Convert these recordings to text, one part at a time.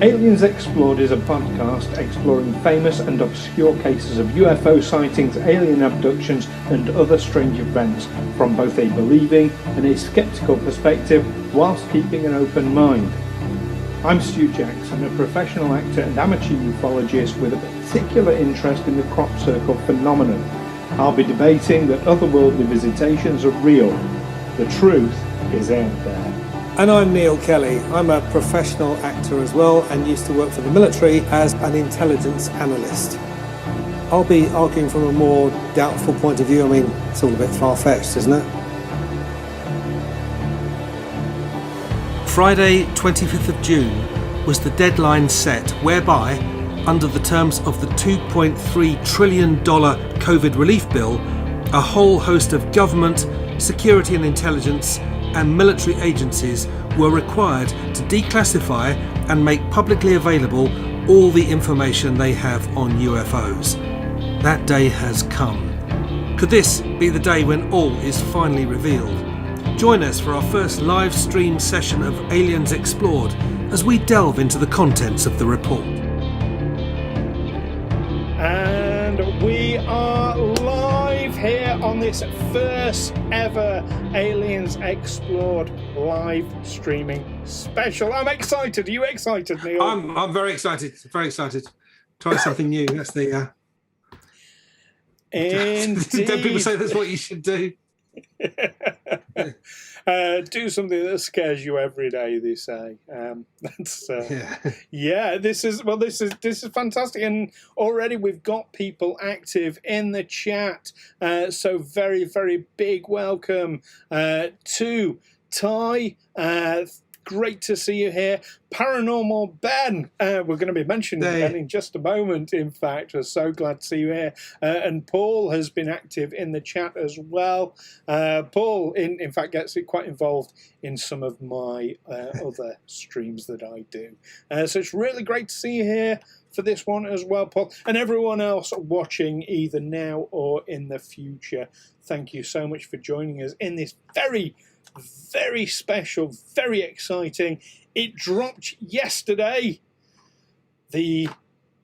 Aliens Explored is a podcast exploring famous and obscure cases of UFO sightings, alien abductions and other strange events from both a believing and a skeptical perspective whilst keeping an open mind. I'm Stu Jackson, a professional actor and amateur ufologist with a particular interest in the crop circle phenomenon. I'll be debating that otherworldly visitations are real. The truth is out there. And I'm Neil Kelly. I'm a professional actor as well and used to work for the military as an intelligence analyst. I'll be arguing from a more doubtful point of view. I mean, it's all a bit far-fetched, isn't it? Friday, 25th of June, was the deadline set whereby, under the terms of the $2.3 trillion COVID relief bill, a whole host of government, security and intelligence and military agencies were required to declassify and make publicly available all the information they have on UFOs. That day has come. Could this be the day when all is finally revealed? Join us for our first live stream session of Aliens Explored as we delve into the contents of the report. And we are live here on this first ever Aliens Explored live streaming special. I'm excited. Are you excited, Neil? I'm very excited. Very excited. Try something new. That's the. Indeed. Don't people say that's what you should do? Do something that scares you every day, they say. This is fantastic, and already we've got people active in the chat, so very, very big welcome to Ty. Great to see you here. Paranormal Ben. We're going to be mentioning Ben in just a moment, in fact. We're so glad to see you here. And Paul has been active in the chat as well. Paul, in fact, gets quite involved in some of my other streams that I do. So it's really great to see you here for this one as well, Paul. And everyone else watching either now or in the future. Thank you so much for joining us in this very special, very exciting. It dropped yesterday. The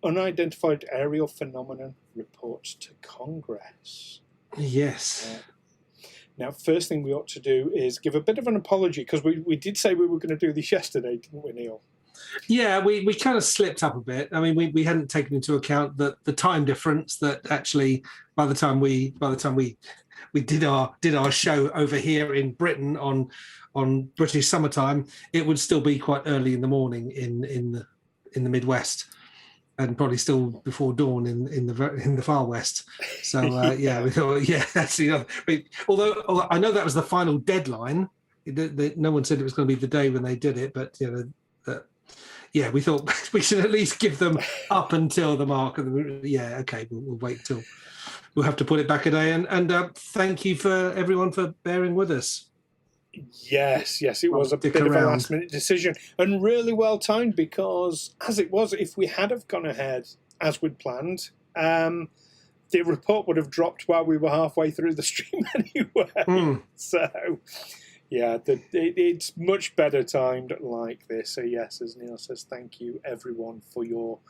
Unidentified Aerial Phenomenon reports to Congress. Yes. Now, first thing we ought to do is give a bit of an apology, because we did say we were going to do this yesterday, didn't we, Neil? Yeah, we kind of slipped up a bit. I mean, we hadn't taken into account the time difference that actually by the time we did our show over here in Britain on British summertime, it would still be quite early in the morning in the Midwest, and probably still before dawn in the far west. So we thought, actually, although I know that was the final deadline, no one said it was going to be the day when they did it, but we thought we should at least give them up until the mark of the. We'll wait till. We'll have to put it back a day, and thank you for everyone for bearing with us. Yes, it was a bit of a last-minute decision, and really well timed, because as it was, if we had have gone ahead as we'd planned, the report would have dropped while we were halfway through the stream anyway. So, it's much better timed like this. So yes, as Neil says, thank you everyone for your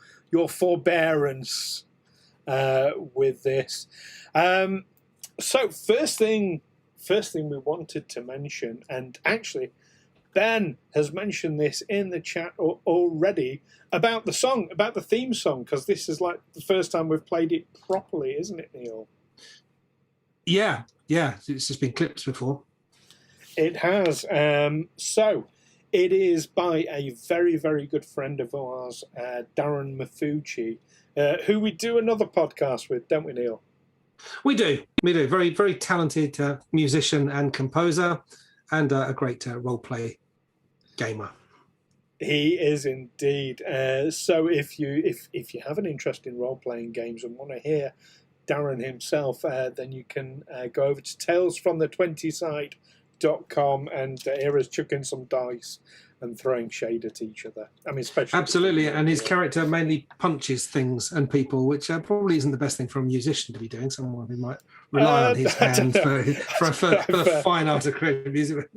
forbearance with this. So first thing we wanted to mention, and actually Ben has mentioned this in the chat already, about the song, about the theme song, because this is like the first time we've played it properly, isn't it, Neil? Yeah, it's just been clipped before. It has. So it is by a very, very good friend of ours, Darren Mafucci, who we do another podcast with, don't we, Neil? We do. Very, very talented musician and composer, and a great role-play gamer. He is indeed. So if you have an interest in role-playing games and want to hear Darren himself, then you can go over to talesfromthe20side.com and hear us chucking some dice and throwing shade at each other. I mean, especially absolutely. And his character mainly punches things and people, which probably isn't the best thing for a musician to be doing. Someone who might rely on his hands for the fine art of creating music.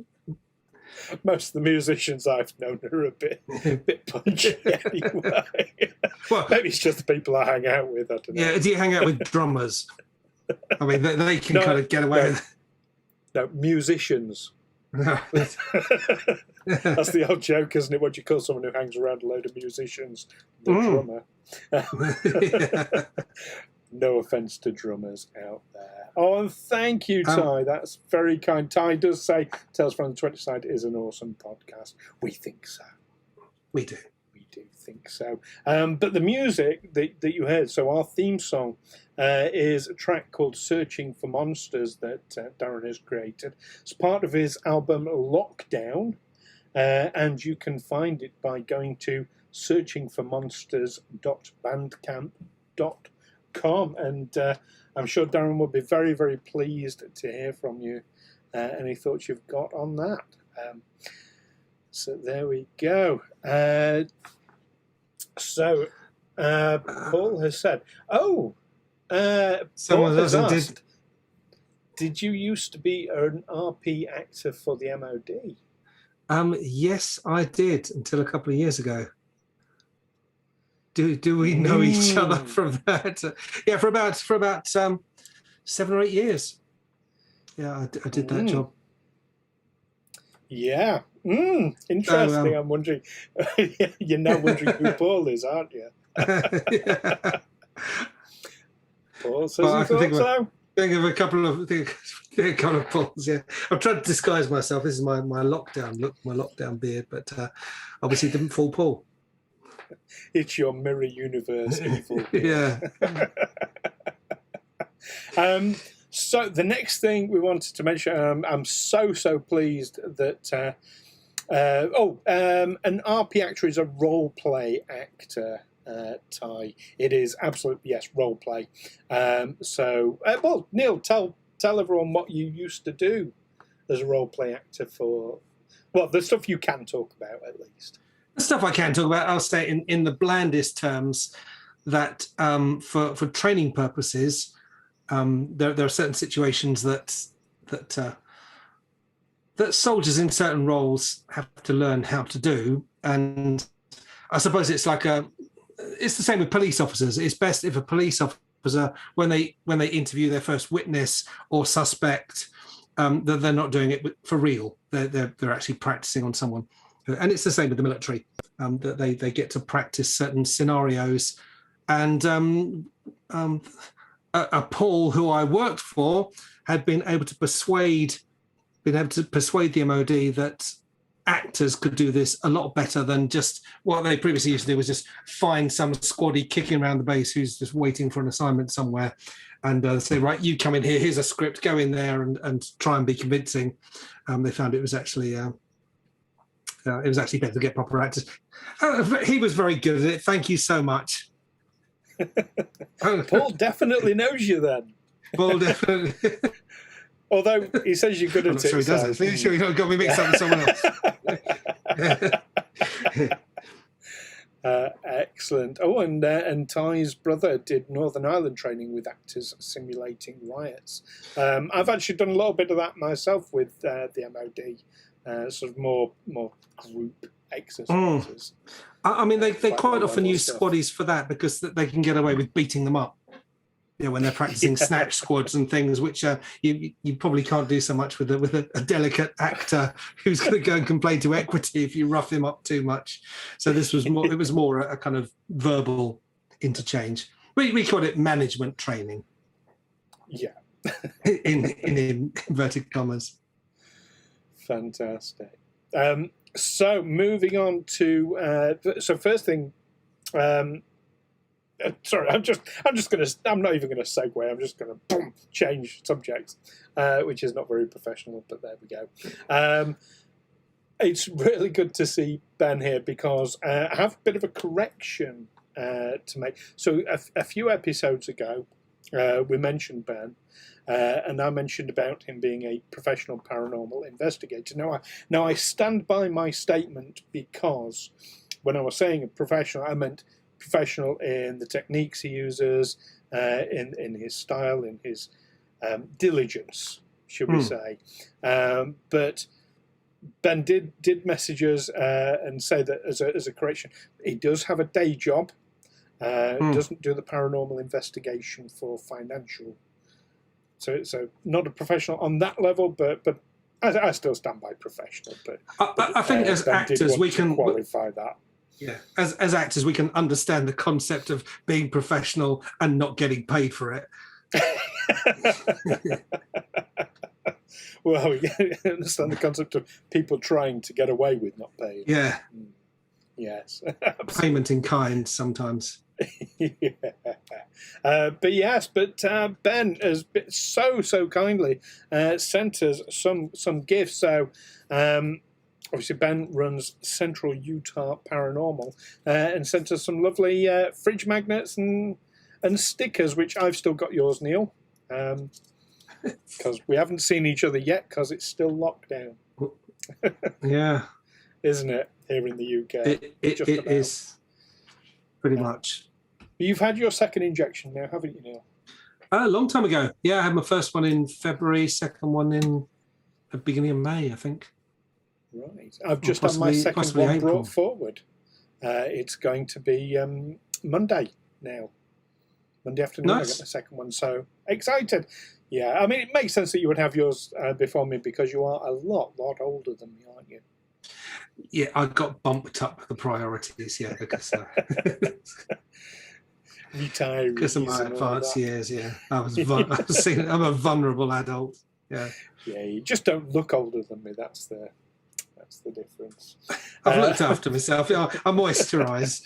Most of the musicians I've known are a bit punchy anyway. Well, maybe it's just the people I hang out with. I don't know. Yeah, do you hang out with drummers? I mean, they can kind of get away with. No, musicians. That's the old joke, isn't it? What do you call someone who hangs around a load of musicians? The drummer. No offence to drummers out there. Oh, and thank you, Ty. That's very kind. Ty does say Tales from the 20th Side is an awesome podcast. We think so. We do. We do think so. But the music that you heard, so our theme song is a track called Searching for Monsters that Darren has created. It's part of his album Lockdown, and you can find it by going to searchingformonsters.bandcamp.com, and I'm sure Darren will be very, very pleased to hear from you any thoughts you've got on that. So there we go. Paul has said, Someone Paul has else asked, did you used to be an RP actor for the MOD? Yes, I did until a couple of years ago. Do we know each other from that? Yeah, for about 7 or 8 years. Yeah, I did that job. Yeah. Interesting. So, I'm wondering. You're now wondering who Paul is, aren't you? Paul says he thought so. Think of a couple of Pauls. Yeah, I've tried to disguise myself. This is my lockdown look, my lockdown beard, but obviously it didn't fool Paul. It's your mirror universe evil. Yeah. So the next thing we wanted to mention, I'm so pleased that an RP actor is a role play actor. Ty, it is absolutely, yes, role play. Well, Neil, tell everyone what you used to do as a role play actor for, well, the stuff you can talk about at least. The stuff I can talk about, I'll say in the blandest terms that for training purposes, there are certain situations that soldiers in certain roles have to learn how to do, and I suppose it's it's the same with police officers. It's best if a police officer, when they interview their first witness or suspect, that they're not doing it for real. They're actually practicing on someone. And it's the same with the military, that they get to practice certain scenarios. And a Paul who I worked for had been able to persuade the MOD that actors could do this a lot better than just what they previously used to do, was just find some squaddy kicking around the base who's just waiting for an assignment somewhere, and say, right, you come in here, here's a script, go in there and try and be convincing. They found it was actually better to get proper actors. He was very good at it. Thank you so much. Paul definitely knows you then. Paul definitely. Although he says you're good at it. Sure he doesn't. So. Sure, you got me mixed up with someone else. Excellent. Oh, and Ty's brother did Northern Ireland training with actors simulating riots. I've actually done a little bit of that myself with the MOD, sort of more group exercises. I mean, they quite often use squaddies for that because they can get away with beating them up. You know, when they're practicing snatch squads and things, which you probably can't do so much with a delicate actor who's going to go and complain to equity if you rough him up too much. So this was more. It was more a kind of verbal interchange. We called it management training. Yeah. in inverted commas. Fantastic. So moving on to first thing. Sorry, I'm not even gonna segue. I'm just gonna change subjects, which is not very professional, but there we go. It's really good to see Ben here because I have a bit of a correction to make. So a few episodes ago, we mentioned Ben, and I mentioned about him being a professional paranormal investigator. Now I stand by my statement because when I was saying a professional, I meant professional in the techniques he uses, in his style, in his diligence, should we say. But Ben did message us and say that as a correction, he does have a day job. Doesn't do the paranormal investigation for financial. So not a professional on that level, but I still stand by professional. But I think as Ben actors we can qualify that. Yeah, as actors we can understand the concept of being professional and not getting paid for it. Well, we understand the concept of people trying to get away with not paying. Yeah. Yes. Payment in kind sometimes. Yeah. But Ben has so kindly sent us some gifts. So obviously Ben runs Central Utah Paranormal and sent us some lovely fridge magnets and stickers, which I've still got yours, Neil. Because we haven't seen each other yet because it's still lockdown. Yeah. Isn't it, here in the UK? It is pretty much. You've had your second injection now, haven't you, Neil? A long time ago. Yeah, I had my first one in February, second one in the beginning of May, I think. Right. I've just had my second one brought forward. It's going to be Monday now. Monday afternoon, Nice. I get my second one. So excited. Yeah, I mean, it makes sense that you would have yours before me because you are a lot older than me, aren't you? Yeah, I got bumped up the priorities, yeah, because Retirees. because of my advanced years, yeah. I'm a vulnerable adult. Yeah. Yeah, you just don't look older than me. That's the difference. I've looked after myself. I moisturise.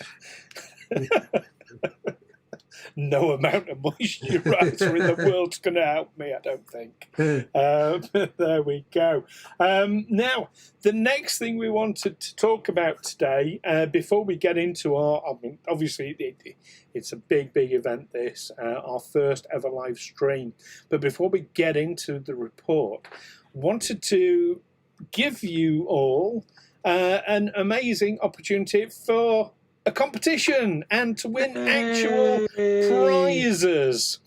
No amount of moisturiser in the world's going to help me, I don't think. But there we go. Now, the next thing we wanted to talk about today, before we get into obviously it's a big event, this, our first ever live stream. But before we get into the report, wanted to give you all an amazing opportunity for a competition and to win actual prizes.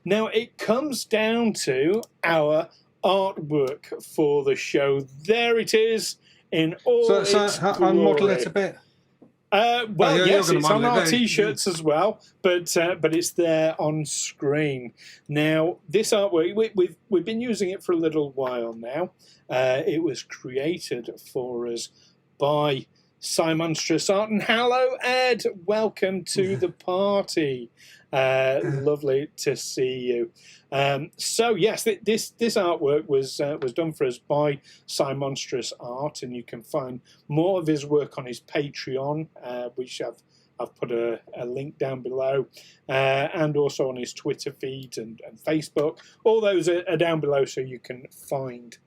Now, it comes down to our artwork for the show. There it is in all its glory. Unmodel it a bit. Yes, it's on our T-shirts as well, but it's there on screen. Now, this artwork, we've been using it for a little while now. It was created for us by Monstrous Art. And hello, Ed. Welcome to the party. Lovely to see you. So yes, this artwork was done for us by Monstrous Art, and you can find more of his work on his Patreon, which I've put a link down below, and also on his Twitter feed and Facebook. All those are down below, so you can find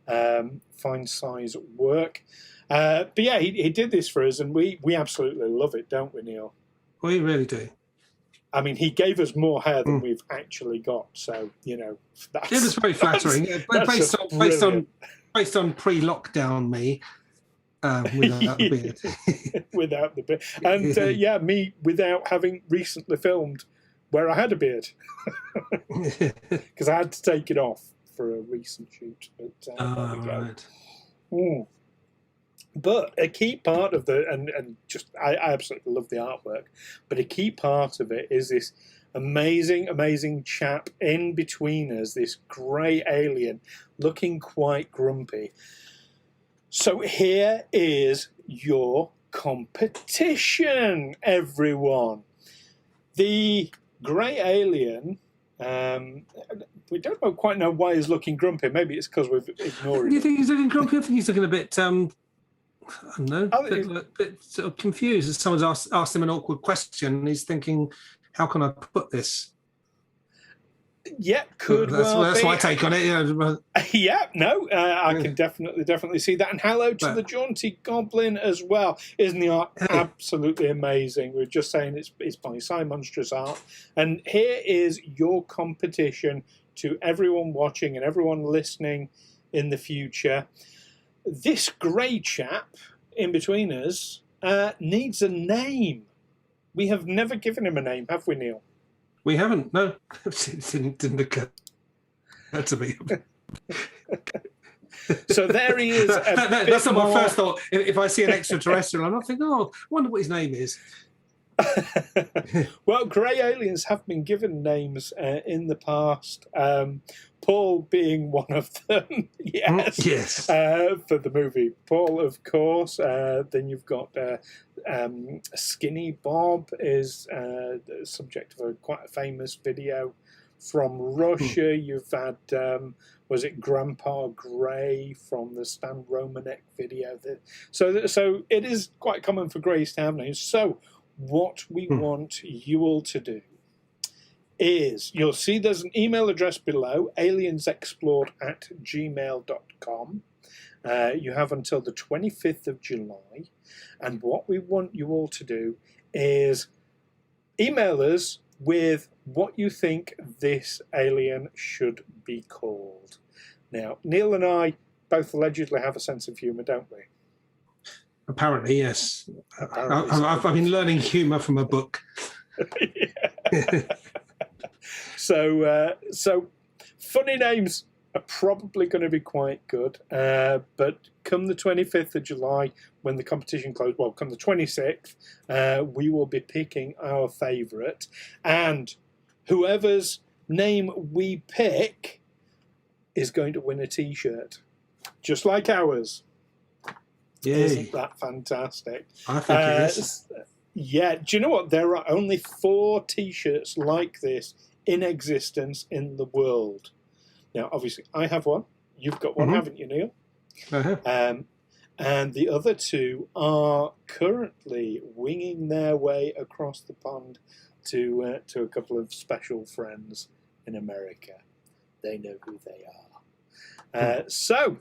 Si's work. But yeah, he did this for us, and we absolutely love it, don't we, Neil? We really do. I mean, he gave us more hair than we've actually got, so that's, it was very flattering. Based on pre-lockdown me, without the beard. Without the beard, and me without having recently filmed where I had a beard because I had to take it off for a recent shoot. But there we go. Right. But a key part of I absolutely love the artwork, but a key part of it is this amazing chap in between us, this grey alien looking quite grumpy. So here is your competition, everyone. The grey alien, we don't quite know why he's looking grumpy. Maybe it's because we've ignored him. Do you think he's looking grumpy? I think he's looking a bit... I don't know, a bit sort of confused. As someone's asked him an awkward question, and he's thinking, "How can I put this?" Yeah, that's my take on it. Yeah, no, I can definitely see that. And hello to the Jaunty Goblin as well. Isn't the art absolutely amazing? We were just saying it's by Monstrous Art. And here is your competition to everyone watching and everyone listening in the future. This grey chap in between us needs a name. We have never given him a name, have we, Neil? We haven't, no. It didn't occur to me. So there he is. That's not my first thought. If I see an extraterrestrial, I'm not thinking, oh, I wonder what his name is. Well, grey aliens have been given names in the past. Paul being one of them. Yes. For the movie Paul, of course. Then you've got Skinny Bob is the subject of quite a famous video from Russia. You've had was it Grandpa Grey from the Stan Romanek video? So it is quite common for greys to have names. So what we want you all to do is, you'll see there's an email address below, aliensexplored@gmail.com. You have until the 25th of July. And what we want you all to do is email us with what you think this alien should be called. Now, Neil and I both allegedly have a sense of humour, don't we? Apparently, yes. I've been learning humour from a book. So funny names are probably going to be quite good. But come the 25th of July, when the competition closes, well, come the 26th, we will be picking our favourite. And whoever's name we pick is going to win a T-shirt, just like ours. Yay. Isn't that fantastic? I think it is. Yeah. Do you know what? There are only 4 T-shirts like this in existence in the world. Now, obviously, I have one. You've got one, haven't you, Neil? And the other 2 are currently winging their way across the pond to a couple of special friends in America. They know who they are. So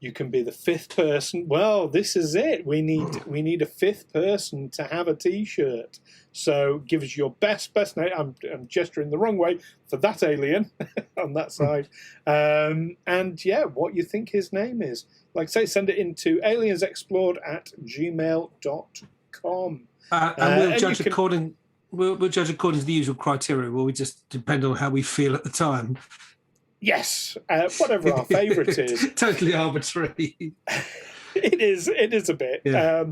you can be the 5th person. Well, this is it. We need a 5th person to have a T-shirt. So give us your best name. I'm gesturing the wrong way for that alien on that side. And yeah, what you think his name is. Like I say, send it into aliensexplored@gmail.com. And we'll judge according. We'll judge according to the usual criteria. Will we just depend on how we feel at the time? Yes, whatever our favourite is. Totally arbitrary. It is a bit. Yeah.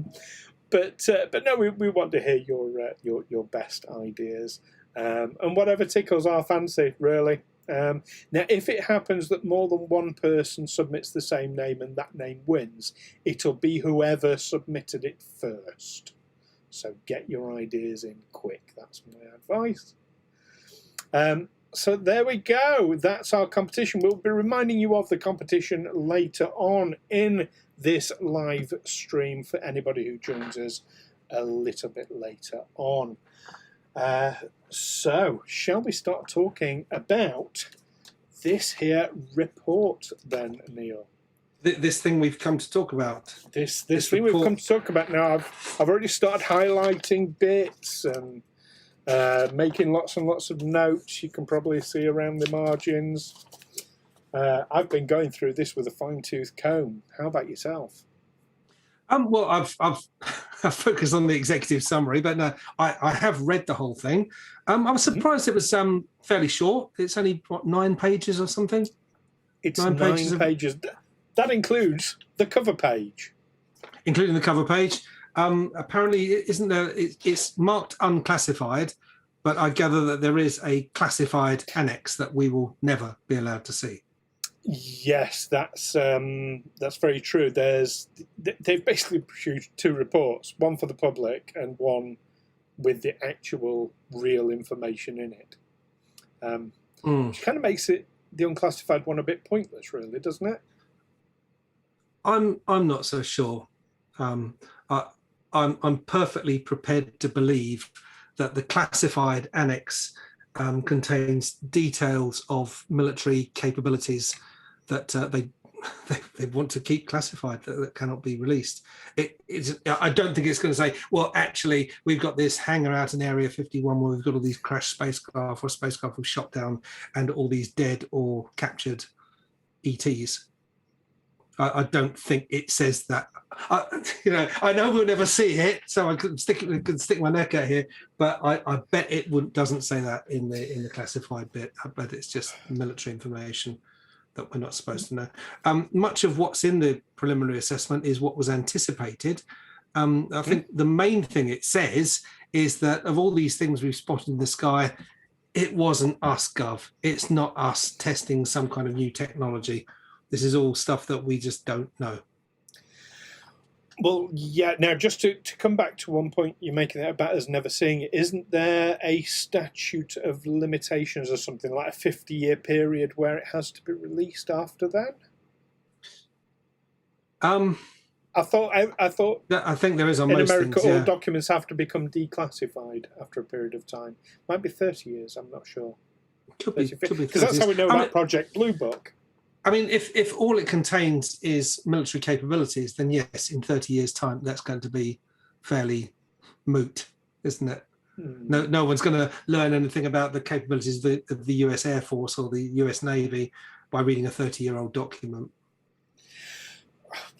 But no, we want to hear your best ideas, and whatever tickles our fancy, really. Now, if it happens that more than one person submits the same name and that name wins, it'll be whoever submitted it first. So get your ideas in quick. That's my advice. So there we go. That's our competition. We'll be reminding you of the competition later on in this live stream for anybody who joins us a little bit later on. So shall we start talking about this here report then, Neil? This thing we've come to talk about. This thing we've come to talk about now. I've already started highlighting bits and making lots and lots of notes. You can probably see around the margins. I've been going through this with a fine-tooth comb. How about yourself? Well, I've focused on the executive summary, but no, I have read the whole thing. I was surprised it was fairly short. It's only, 9 pages or something? It's 9 pages. That includes the cover page. Including the cover page. Apparently, isn't there? It's marked unclassified, but I gather that there is a classified annex that we will never be allowed to see. Yes, that's very true. They've basically produced 2 reports, one for the public and one with the actual real information in it. Which kind of makes the unclassified one a bit pointless, really, doesn't it? I'm not so sure. I'm perfectly prepared to believe that the classified annex contains details of military capabilities that they want to keep classified that cannot be released. I don't think it's going to say, well, actually, we've got this hangar out in Area 51 where we've got all these crashed spacecraft or spacecraft we've shot down and all these dead or captured ETs. I don't think it says that. I know we'll never see it, so I could stick my neck out here. But I bet it doesn't say that in the classified bit. I bet it's just military information that we're not supposed to know. Much of what's in the preliminary assessment is what was anticipated. I think the main thing it says is that of all these things we've spotted in the sky, it wasn't us, Gov. It's not us testing some kind of new technology. This is all stuff that we just don't know. Well, yeah. Now, just to come back to one point you're making about us never seeing it, isn't there a statute of limitations or something, like a 50-year period where it has to be released after that? I think there is on in most America, things, yeah. all documents have to become declassified after a period of time. Might be 30 years. I'm not sure. Could be because that's how we know about Project Blue Book. I mean, if all it contains is military capabilities, then yes, in 30 years' time, that's going to be fairly moot, isn't it? No one's going to learn anything about the capabilities of the US Air Force or the US Navy by reading a 30-year-old document.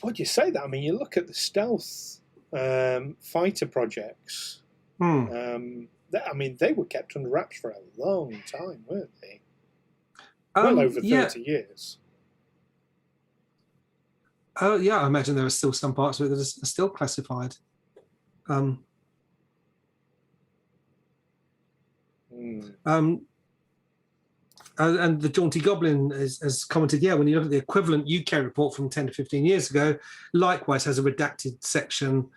What do you say that? I mean, you look at the stealth fighter projects. I mean, they were kept under wraps for a long time, weren't they? Well over 30 years. Yeah, I imagine there are still some parts of it that are still classified. And the Jaunty Goblin has commented, yeah, when you look at the equivalent UK report from 10 to 15 years ago, likewise has a redacted section.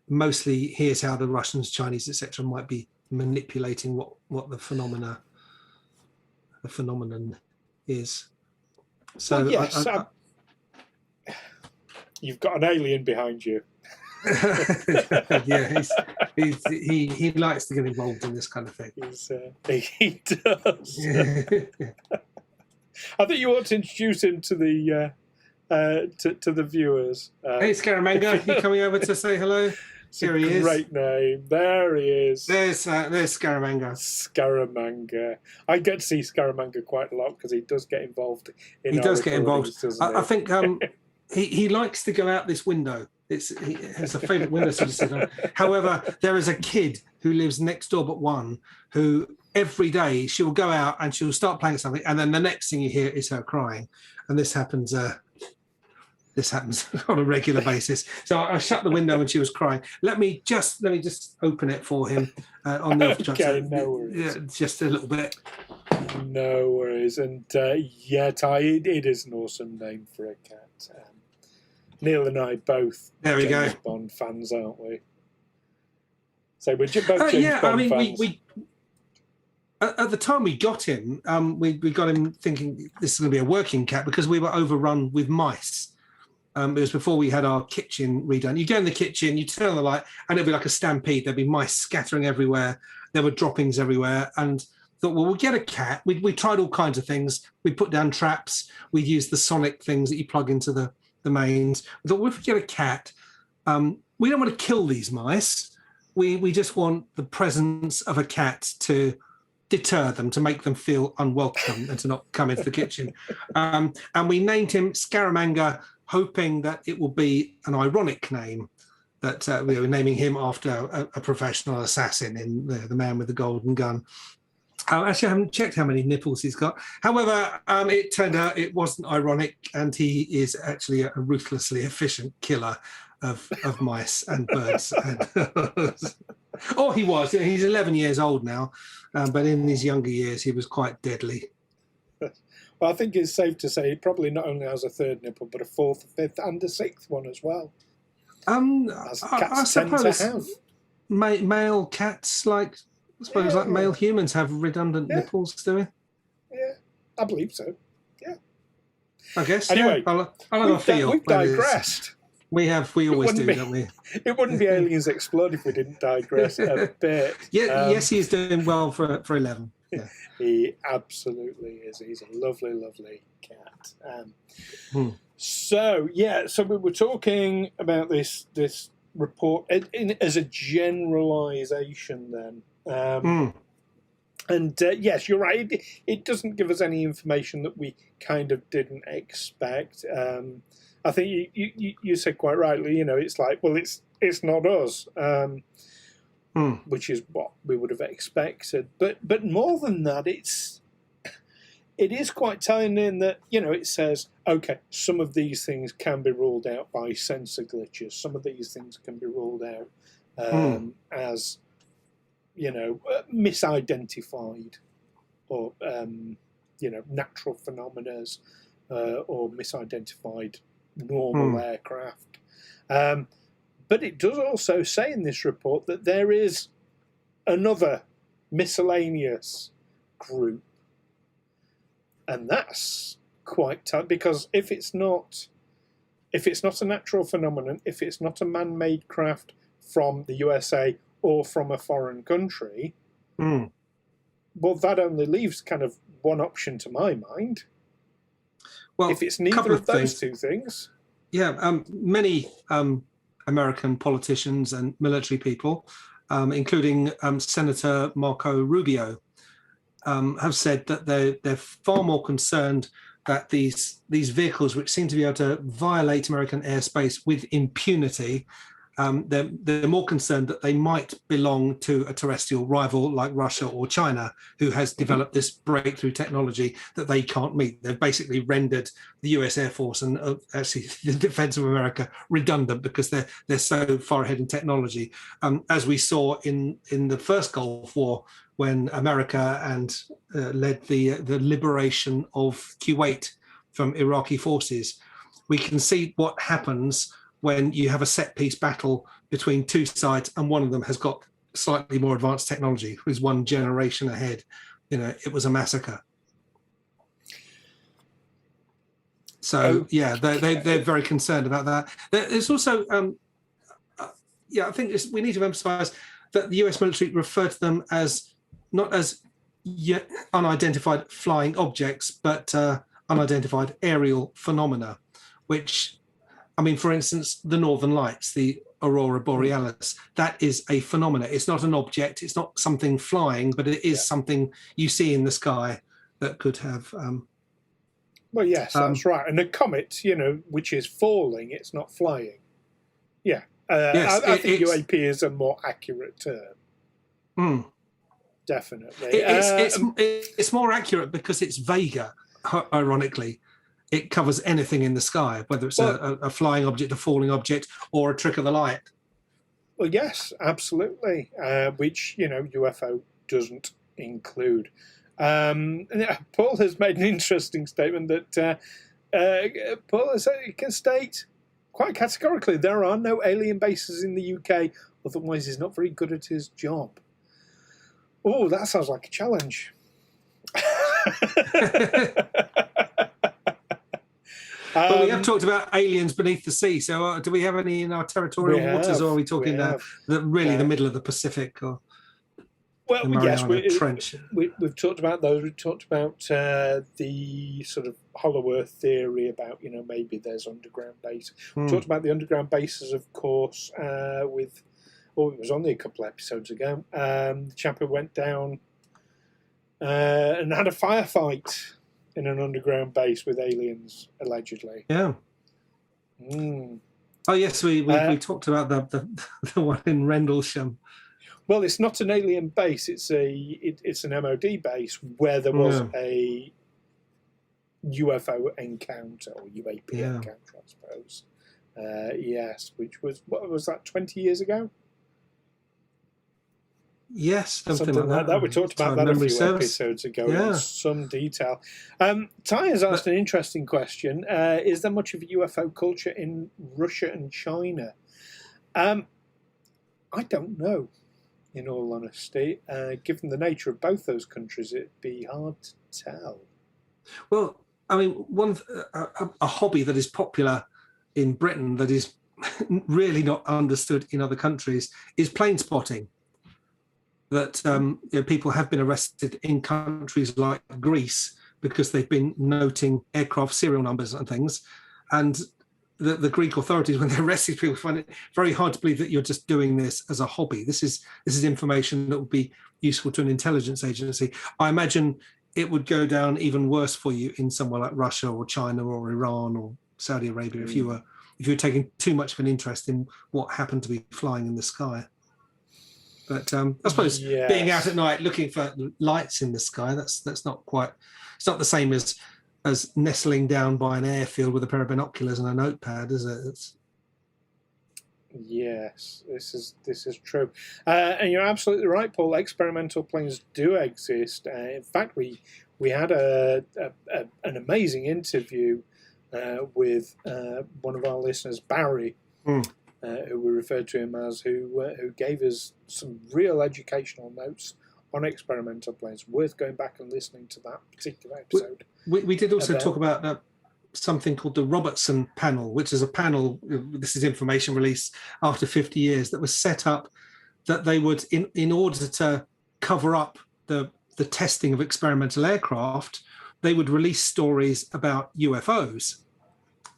Mostly, here's how the Russians, Chinese, etc., might be manipulating what the phenomenon is. So, well, yes, you've got an alien behind you. Yeah, he likes to get involved in this kind of thing. He does. Yeah. I think you ought to introduce him to the viewers. Hey, Scaramanga, you coming over to say hello? Here he is. Great name. There he is. There's Scaramanga. Scaramanga. I get to see Scaramanga quite a lot because he does get involved in. He does get involved. I think he likes to go out this window. He has a favourite window to sit on. However, there is a kid who lives next door but one who every day she will go out and she will start playing something, and then the next thing you hear is her crying, and this happens. This happens on a regular basis. So I shut the window when she was crying. Let me just open it for him on the okay, no worries. Yeah, just a little bit. No worries. And yeah, Ty, it is an awesome name for a cat. Neil and I both James Bond fans, aren't we? So we're both James Bond fans. We at the time we got him, we got him thinking this is going to be a working cat because we were overrun with mice. It was before we had our kitchen redone. You go in the kitchen, you turn on the light, and it'd be like a stampede. There'd be mice scattering everywhere. There were droppings everywhere. And thought, well, we'll get a cat. We tried all kinds of things. We put down traps. We used the sonic things that you plug into the mains. We thought, well, if we get a cat, we don't want to kill these mice. We just want the presence of a cat to deter them, to make them feel unwelcome and to not come into the kitchen. And we named him Scaramanga, hoping that it will be an ironic name, that we were naming him after a professional assassin in the Man with the Golden Gun. Actually, I haven't checked how many nipples he's got. However, it turned out it wasn't ironic, and he is actually a ruthlessly efficient killer of mice and birds. Or he was. He's 11 years old now, but in his younger years, he was quite deadly. Well, I think it's safe to say he probably not only has a third nipple, but a fourth, a fifth, and a sixth one as well. As cats tend to have. Male cats, like male humans, have redundant nipples, do we? Yeah, I believe so. Yeah. I guess. Anyway, yeah. I'll have a feel. We've digressed. We always do, don't we? It wouldn't be Aliens Explode if we didn't digress a bit. Yeah, yes, he's doing well for 11. Yeah. He absolutely is. He's a lovely, lovely cat. So we were talking about this report as a generalisation then. And yes, you're right. It doesn't give us any information that we kind of didn't expect. I think you said quite rightly, it's like, well, it's not us, which is what we would have expected. But more than that, it is quite telling in that, it says, okay, some of these things can be ruled out by sensor glitches. Some of these things can be ruled out as, misidentified or, natural phenomena or misidentified normal aircraft. But it does also say in this report that there is another miscellaneous group. And that's quite tough, because if it's not a natural phenomenon, if it's not a man-made craft from the USA or from a foreign country, well, that only leaves kind of one option to my mind. Well, if it's neither of those two things. Yeah, many American politicians and military people, including Senator Marco Rubio, have said that they're far more concerned that these vehicles, which seem to be able to violate American airspace with impunity, they're more concerned that they might belong to a terrestrial rival like Russia or China, who has developed this breakthrough technology that they can't meet. They've basically rendered the US Air Force and actually the defense of America redundant, because they're so far ahead in technology. As we saw in the first Gulf War, when America led the liberation of Kuwait from Iraqi forces, we can see what happens when you have a set-piece battle between two sides and one of them has got slightly more advanced technology, who's one generation ahead. It was a massacre. So, yeah, they're very concerned about that. There's also, I think we need to emphasize that the US military refer to them as not as unidentified flying objects, but unidentified aerial phenomena, which, for instance, the Northern Lights, the Aurora Borealis, that is a phenomena. It's not an object, it's not something flying, but it is something you see in the sky that could have... well, yes, that's right. And a comet, which is falling, it's not flying. Yeah. Yes, I think UAP is a more accurate term. Definitely. It's more accurate because it's vaguer, ironically. It covers anything in the sky, whether it's a flying object, a falling object, or a trick of the light. Well, yes, absolutely, which, UFO doesn't include. Paul has made an interesting statement that Paul can state quite categorically there are no alien bases in the UK, otherwise he's not very good at his job. Oh, that sounds like a challenge. But we have talked about aliens beneath the sea. So do we have any in our territorial waters, or are we talking the middle of the Pacific? Or well, yes, Trench? We've talked about those. We've talked about the sort of hollow earth theory about, maybe there's underground bases. We talked about the underground bases, of course, it was only a couple of episodes ago. The chap who went down and had a firefight in an underground base with aliens, allegedly. Yeah. Oh yes, we talked about the one in Rendlesham. Well, it's not an alien base; it's an MOD base where there was a UFO encounter or UAP encounter, I suppose. Yes, which was, what was that, 20 years ago? Yes, something like that. We talked about that a few episodes ago in some detail. Ty has asked an interesting question. Is there much of a UFO culture in Russia and China? I don't know, in all honesty. Given the nature of both those countries, it'd be hard to tell. Well, a hobby that is popular in Britain that is really not understood in other countries is plane spotting. That people have been arrested in countries like Greece because they've been noting aircraft serial numbers and things. And the Greek authorities, when they arrest these people, find it very hard to believe that you're just doing this as a hobby. This is information that would be useful to an intelligence agency. I imagine it would go down even worse for you in somewhere like Russia or China or Iran or Saudi Arabia if you were taking too much of an interest in what happened to be flying in the sky. But I suppose Yes. being out at night looking for lights in the sky, that's not quite. It's not the same as nestling down by an airfield with a pair of binoculars and a notepad, is it? Yes, this is true, and you're absolutely right, Paul. Experimental planes do exist. In fact, we had an amazing interview with one of our listeners, Barry, who we referred to him as, who gave us some real educational notes on experimental planes. Worth going back and listening to that particular episode. We did also talk about something called the Robertson panel, which is a panel, this is information released after 50 years, that was set up that they would, in order to cover up the testing of experimental aircraft, they would release stories about UFOs.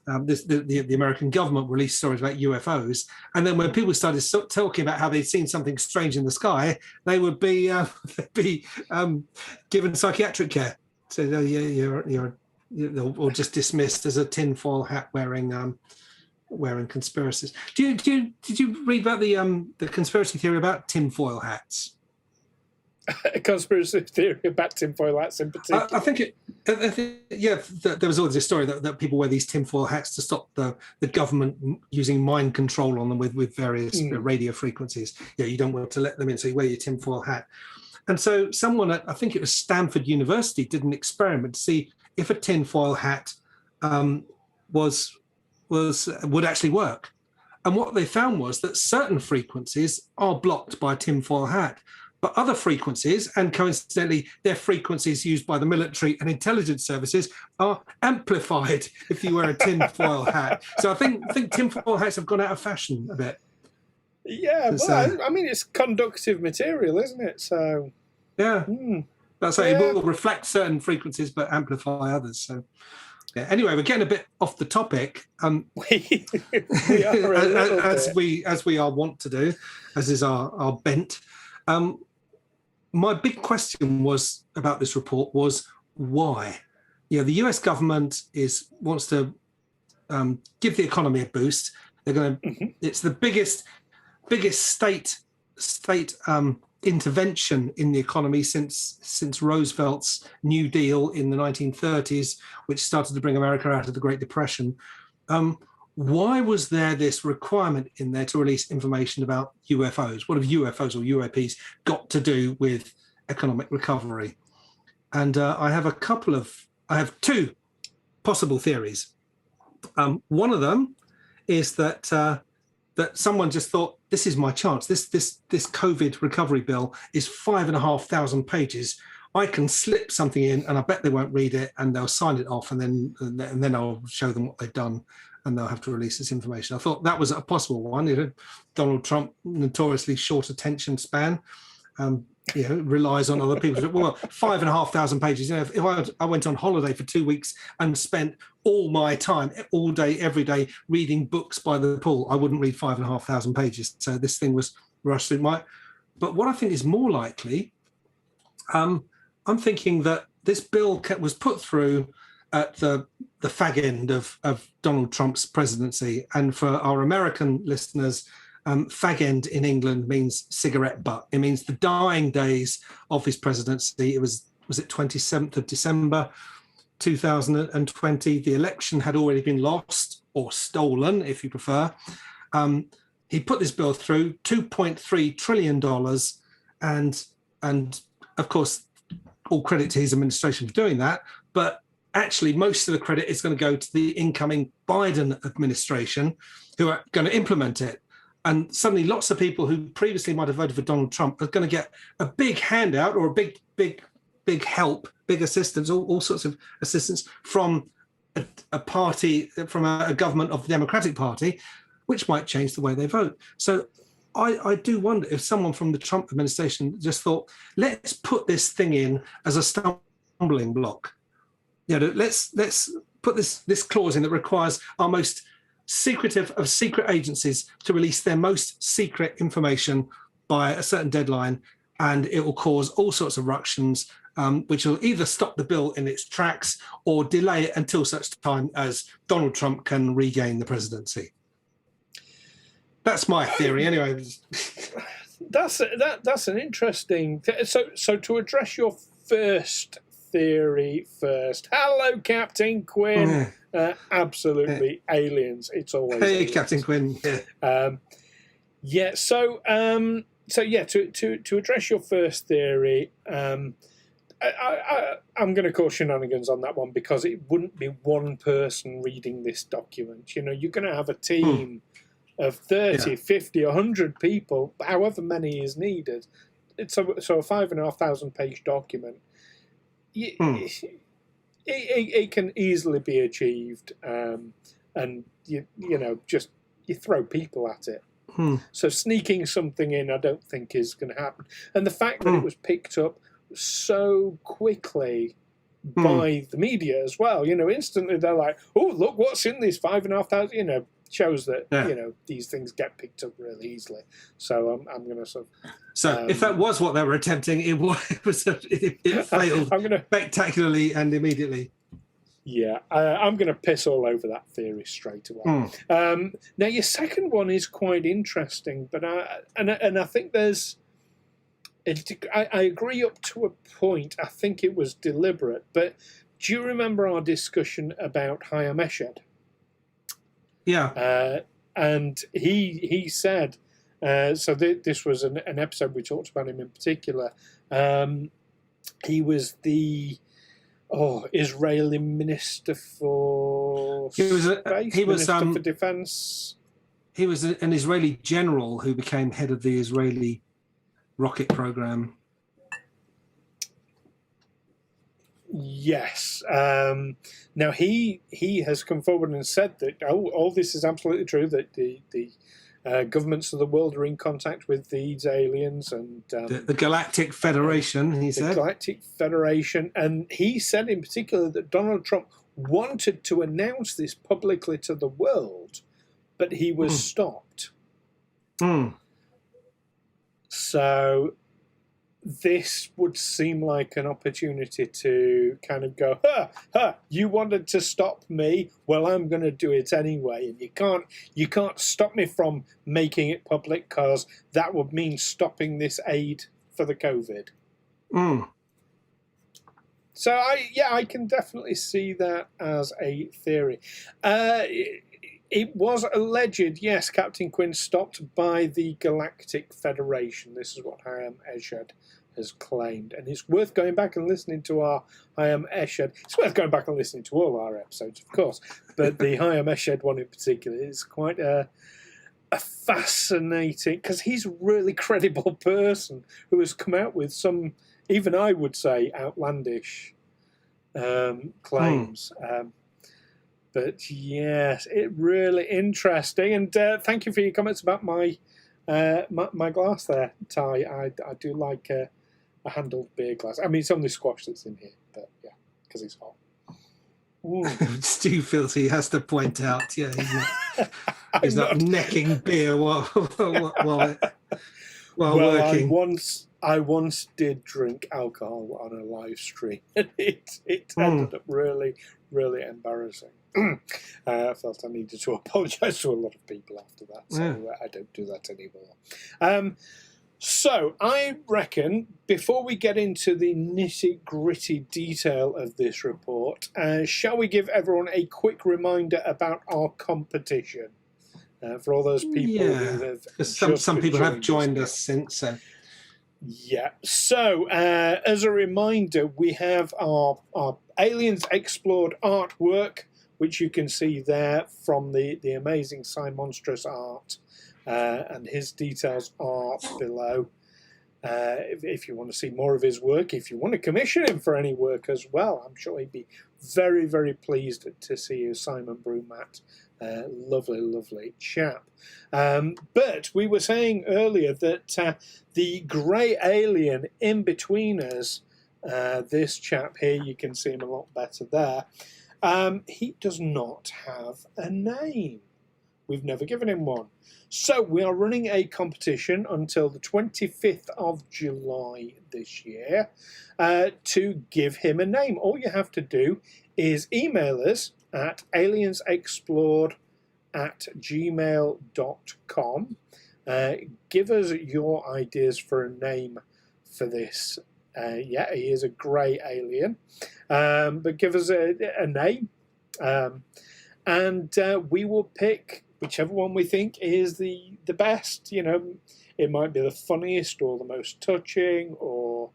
The American government released stories about UFOs, and then when people started talking about how they'd seen something strange in the sky, they would be given psychiatric care. So you're or just dismissed as a tinfoil hat wearing conspiracies. Did you read about the conspiracy theory about tinfoil hats? A conspiracy theory about tinfoil hats in particular. I think there was always a story that people wear these tinfoil hats to stop the government using mind control on them with various radio frequencies. Yeah, you don't want to let them in, so you wear your tinfoil hat. And so someone at, I think it was Stanford University, did an experiment to see if a tinfoil hat would actually work. And what they found was that certain frequencies are blocked by a tinfoil hat, but other frequencies, and coincidentally, they're frequencies used by the military and intelligence services, are amplified if you wear a tinfoil hat. So I think tinfoil hats have gone out of fashion a bit. Yeah, well, I mean, it's conductive material, isn't it? So yeah, that's right. It will reflect certain frequencies but amplify others. So yeah. Anyway, we're getting a bit off the topic. We are as we are wont to do, as is our bent. My big question was about this report was why? You know, the US government wants to give the economy a boost. They're going to. It's the biggest state intervention in the economy since Roosevelt's New Deal in the 1930s, which started to bring America out of the Great Depression. Why was there this requirement in there to release information about UFOs? What have UFOs or UAPs got to do with economic recovery? And I have two possible theories. One of them is that someone just thought, this is my chance. This COVID recovery bill is 5,500 pages. I can slip something in, and I bet they won't read it, and they'll sign it off, and then I'll show them what they've done, and they'll have to release this information. I thought that was a possible one. You know, Donald Trump, notoriously short attention span, relies on other people. Well, 5,500 pages. You know, if I went on holiday for 2 weeks and spent all my time, all day, every day, reading books by the pool, I wouldn't read 5,500 pages. So this thing was rushed through my. But what I think is more likely, I'm thinking that this bill was put through at the fag end of Donald Trump's presidency. And for our American listeners, fag end in England means cigarette butt. It means the dying days of his presidency. It was it 27th of December 2020? The election had already been lost or stolen, if you prefer. He put this bill through, $2.3 trillion. And of course, all credit to his administration for doing that. But actually, most of the credit is going to go to the incoming Biden administration, who are going to implement it. And suddenly lots of people who previously might have voted for Donald Trump are going to get a big handout or a big help, big assistance, all sorts of assistance from a party, from a government of the Democratic Party, which might change the way they vote. So I do wonder if someone from the Trump administration just thought, let's put this thing in as a stumbling block. You know, let's put this clause in that requires our most secretive of secret agencies to release their most secret information by a certain deadline, and it will cause all sorts of ructions, which will either stop the bill in its tracks or delay it until such time as Donald Trump can regain the presidency. That's my theory, anyway. That's an interesting. So to address your first theory first. Hello, Captain Quinn. Absolutely aliens. It's always hey, aliens. Captain Quinn. Yeah. So to address your first theory, I'm going to call shenanigans on that one because it wouldn't be one person reading this document. You know, you're going to have a team of 30, 50, 100 people, however many is needed. It's so a 5,500 page document. It can easily be achieved, and you throw people at it. So sneaking something in, I don't think is going to happen. And the fact that it was picked up so quickly by the media as well, instantly they're like, "Oh, look what's in this 5,500," shows that these things get picked up really easily. So I'm going to sort of. So if that was what they were attempting, it failed spectacularly and immediately. Yeah, I'm going to piss all over that theory straight away. Now, your second one is quite interesting, but I think there's. I agree up to a point. I think it was deliberate, but do you remember our discussion about Hayam Eshed? Yeah. And he said, this was an episode we talked about him in particular. He was the Israeli Minister for Minister for Defense. He was an Israeli general who became head of the Israeli rocket program. Yes. Now he has come forward and said that all this is absolutely true. That the governments of the world are in contact with these aliens and the Galactic Federation. He said the Galactic Federation, and he said in particular that Donald Trump wanted to announce this publicly to the world, but he was stopped. So this would seem like an opportunity to kind of go, you wanted to stop me, well, I'm going to do it anyway, and you can't stop me from making it public because that would mean stopping this aid for the COVID. So I can definitely see that as a theory. It was alleged, yes, Captain Quinn, stopped by the Galactic Federation. This is what Hayam Eshed has claimed. And it's worth going back and listening to our Hayam Eshed. It's worth going back and listening to all our episodes, of course. But the Hayam Eshed one in particular is quite a fascinating, because he's a really credible person who has come out with some, even I would say, outlandish claims. But yes, it really interesting. And thank you for your comments about my glass there, Ty. I do like a handled beer glass. I mean, it's only squash that's in here, but yeah, because it's hot. Stu feels he has to point out, he's not necking beer while working. I once did drink alcohol on a live stream, and it ended up really, really embarrassing. I felt I needed to apologise to a lot of people after that, so I don't do that anymore. So I reckon before we get into the nitty-gritty detail of this report, shall we give everyone a quick reminder about our competition for all those people who have some people have joined us since. Yeah. So as a reminder, we have our Aliens Explored artwork, which you can see there from the amazing Cy Monstrous art, and his details are below. If you want to see more of his work, if you want to commission him for any work as well, I'm sure he'd be very, very pleased to see you, Simon Brumat. Lovely, lovely chap. But we were saying earlier that the grey alien in between us, this chap here, you can see him a lot better there, he does not have a name. We've never given him one. So we are running a competition until the 25th of July this year to give him a name. All you have to do is email us at aliensexplored@gmail.com. Give us your ideas for a name for this. Yeah, he is a grey alien, but give us a name, and we will pick whichever one we think is the best. You know, it might be the funniest or the most touching or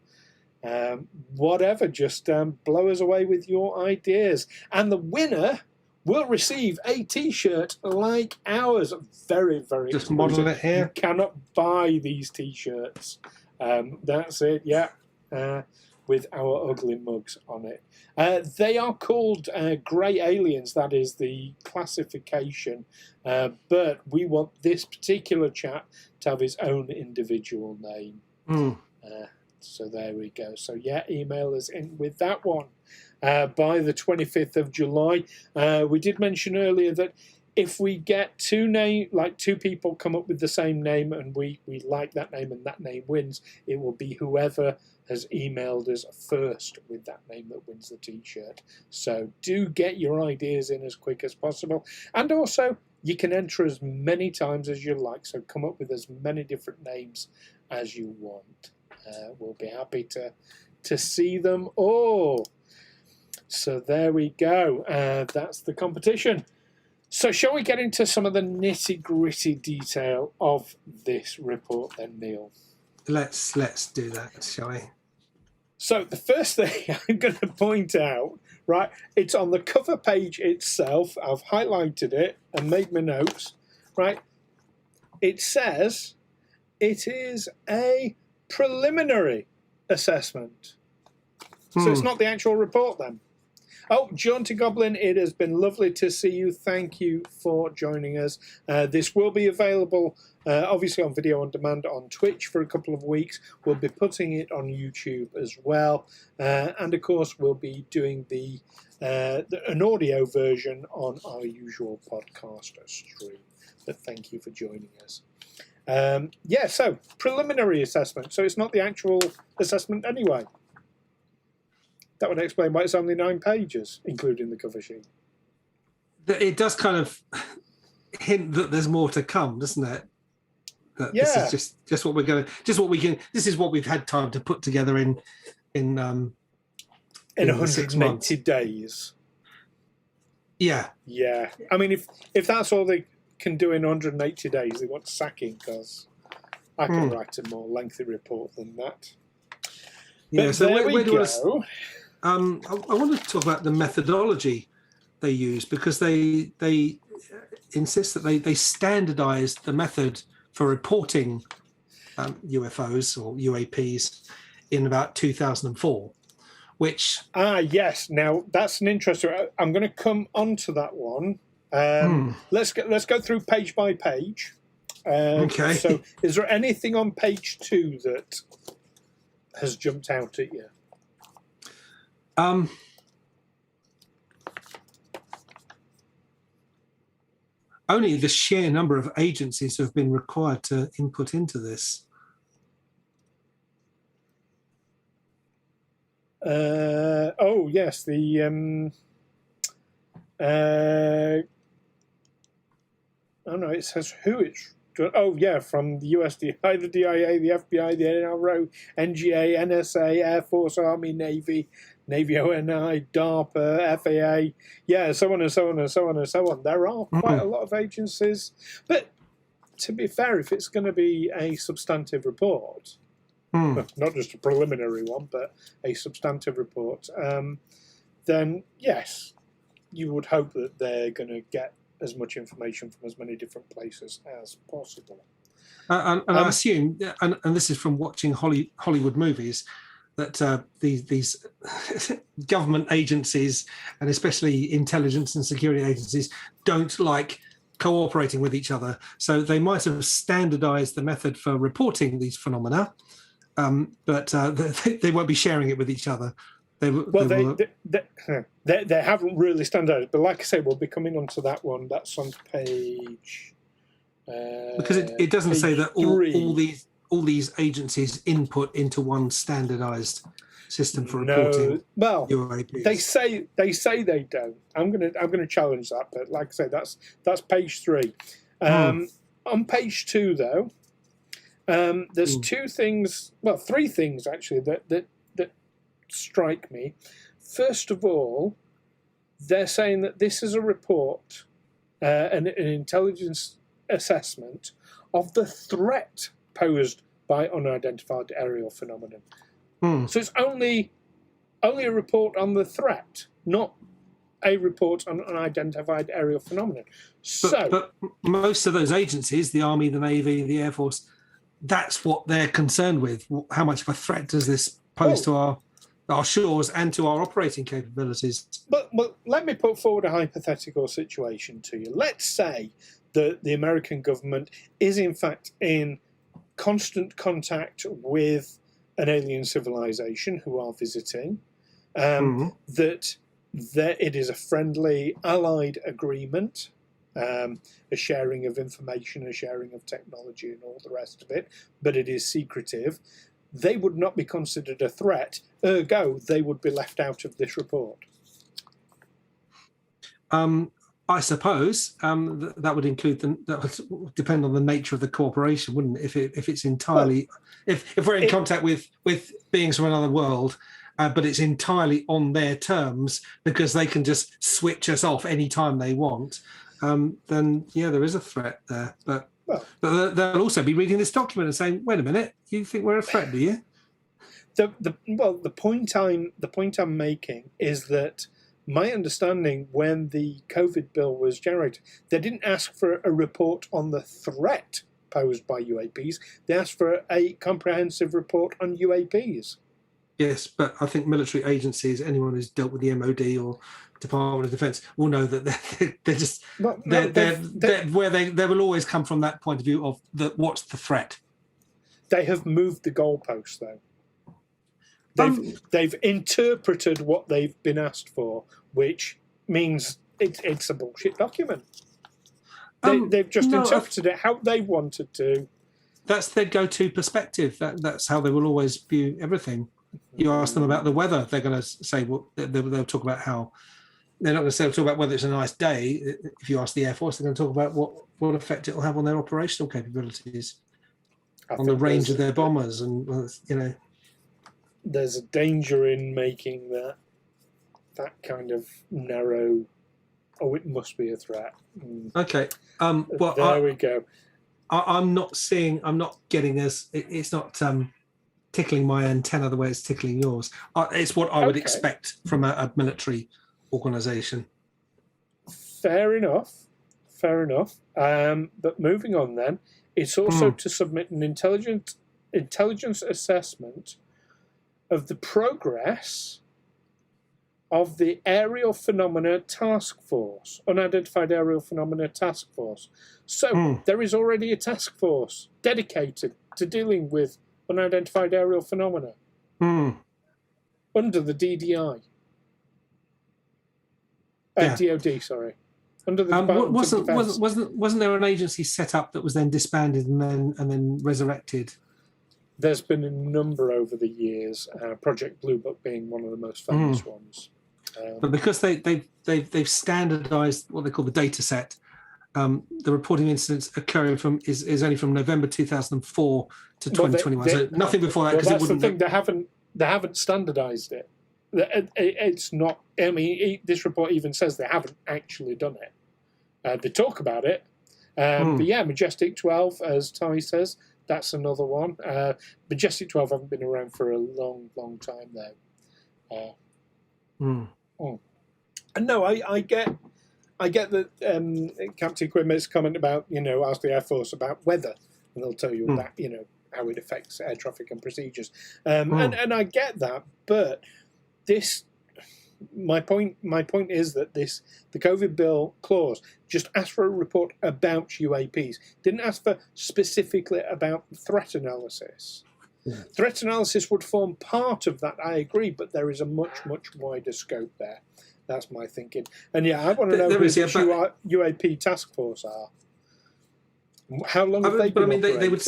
whatever. Just blow us away with your ideas, and the winner will receive a T-shirt like ours. Very, very Just exclusive. model it here. You cannot buy these T-shirts. That's it. Yeah. With our ugly mugs on it. They are called grey aliens, that is the classification, but we want this particular chap to have his own individual name. So there we go. So yeah, email us in with that one by the 25th of July. We did mention earlier that if we get two people come up with the same name and we like that name and that name wins, it will be whoever has emailed us first with that name that wins the T-shirt. So do get your ideas in as quick as possible. And also, you can enter as many times as you like, so come up with as many different names as you want. We'll be happy to see them all. So there we go. That's the competition. So shall we get into some of the nitty-gritty detail of this report then, Neil? Let's do that, shall we? So the first thing I'm going to point out, right, it's on the cover page itself. I've highlighted it and made my notes, right? It says it is a preliminary assessment. So it's not the actual report then. Oh, Jaunty Goblin, it has been lovely to see you. Thank you for joining us. This will be available, obviously, on video on demand on Twitch for a couple of weeks. We'll be putting it on YouTube as well. And, of course, we'll be doing an audio version on our usual podcast stream. But thank you for joining us. Yeah, so preliminary assessment. So it's not the actual assessment anyway. That would explain why it's only 9 pages, including the cover sheet. It does kind of hint that there's more to come, doesn't it? That Yeah. This is just what we're going to, this is what we've had time to put together in 180 days. Yeah. Yeah. I mean, if that's all they can do in 180 days, they want sacking, because I can write a more lengthy report than that. Yeah, but so there where we do go. I want to talk about the methodology they use, because they insist that they standardized the method for reporting UFOs or UAPs in about 2004, which... Yes. Now, that's an interesting... I'm going to come on to that one. Let's go through page by page. Okay. So is there anything on page 2 that has jumped out at you? Only the sheer number of agencies who have been required to input into this. Oh yes, oh no, it says who it's. Oh yeah, from the USDA, the DIA, the FBI, the NRO, NGA, NSA, Air Force, Army, Navy, Navy ONI, DARPA, FAA, yeah, so on and so on and so on and so on. There are quite a lot of agencies, but to be fair, if it's going to be a substantive report, not just a preliminary one, but a substantive report, then yes, you would hope that they're going to get as much information from as many different places as possible. And I assume, and this is from watching Hollywood movies, that these government agencies, and especially intelligence and security agencies, don't like cooperating with each other. So they might have standardized the method for reporting these phenomena, but they won't be sharing it with each other. They haven't really standardized, but like I say, we'll be coming on to that one. That's on page... because it doesn't say that all these agencies input into one standardized system for reporting. Well, UAPs. they say they don't. I'm gonna challenge that, but like I say, that's page 3. On page 2 though, There's two things, well, three things actually that strike me. First of all, they're saying that this is a report, an intelligence assessment of the threat posed by unidentified aerial phenomenon. So it's only a report on the threat, not a report on unidentified aerial phenomenon. But most of those agencies, the Army, the Navy, the Air Force, that's what they're concerned with. How much of a threat does this pose to our shores and to our operating capabilities? But let me put forward a hypothetical situation to you. Let's say that the American government is in fact in constant contact with an alien civilization who are visiting, that it is a friendly allied agreement, a sharing of information, a sharing of technology and all the rest of it, but it is secretive. They would not be considered a threat, ergo they would be left out of this report. I suppose that would include that would depend on the nature of the cooperation, wouldn't it? If it's entirely, if we're in contact with beings from another world, but it's entirely on their terms because they can just switch us off anytime they want, then yeah, there is a threat there. But they'll also be reading this document and saying, "Wait a minute, you think we're a threat, do you?" The point I'm making is that my understanding, when the COVID bill was generated, they didn't ask for a report on the threat posed by UAPs. They asked for a comprehensive report on UAPs. Yes, but I think military agencies, anyone who's dealt with the MOD or Department of Defence, will know that they're just where they will always come from that point of view of what's the threat. They have moved the goalposts, though. They've interpreted what they've been asked for, which means it's a bullshit document. They've just interpreted it how they wanted to. That's their go-to perspective. That's how they will always view everything. You ask them about the weather, they're going to say, well, they'll talk about how they're not going to talk about whether it's a nice day. If you ask the Air Force, they're going to talk about what effect it will have on their operational capabilities, on the range of their bombers, and There's a danger in making that kind of narrow. Oh, it must be a threat. Okay. Well, there we go. I'm not getting this. It's not tickling my antenna the way it's tickling yours. It's what I would expect from a military organisation. Fair enough. But moving on then, it's also to submit an intelligence assessment of the progress of the Aerial Phenomena Task Force, Unidentified Aerial Phenomena Task Force. So there is already a task force dedicated to dealing with unidentified aerial phenomena under the DDI. DOD, sorry. Under the Department of Defense. Wasn't there an agency set up that was then disbanded and then resurrected? There's been a number over the years, Project Blue Book being one of the most famous ones. But because they've standardised what they call the data set, the reporting incidents occurring is only from November 2004 to 2021. So nothing before that, because that's the thing. They haven't standardised it. It's not. I mean, this report even says they haven't actually done it. They talk about it, but yeah, Majestic 12, as Ty says, that's another one. Majestic 12 haven't been around for a long, long time though. And no, I get that Captain Quimmer's comment about, ask the Air Force about weather, and they'll tell you about, how it affects air traffic and procedures. And I get that, but my point is that the COVID bill clause just asked for a report about UAPs, didn't ask for specifically about threat analysis. Threat analysis would form part of that, I agree, but there is a much, much wider scope there. That's my thinking. And yeah, I want to know who the UAP task force are. How long have they been operating? They would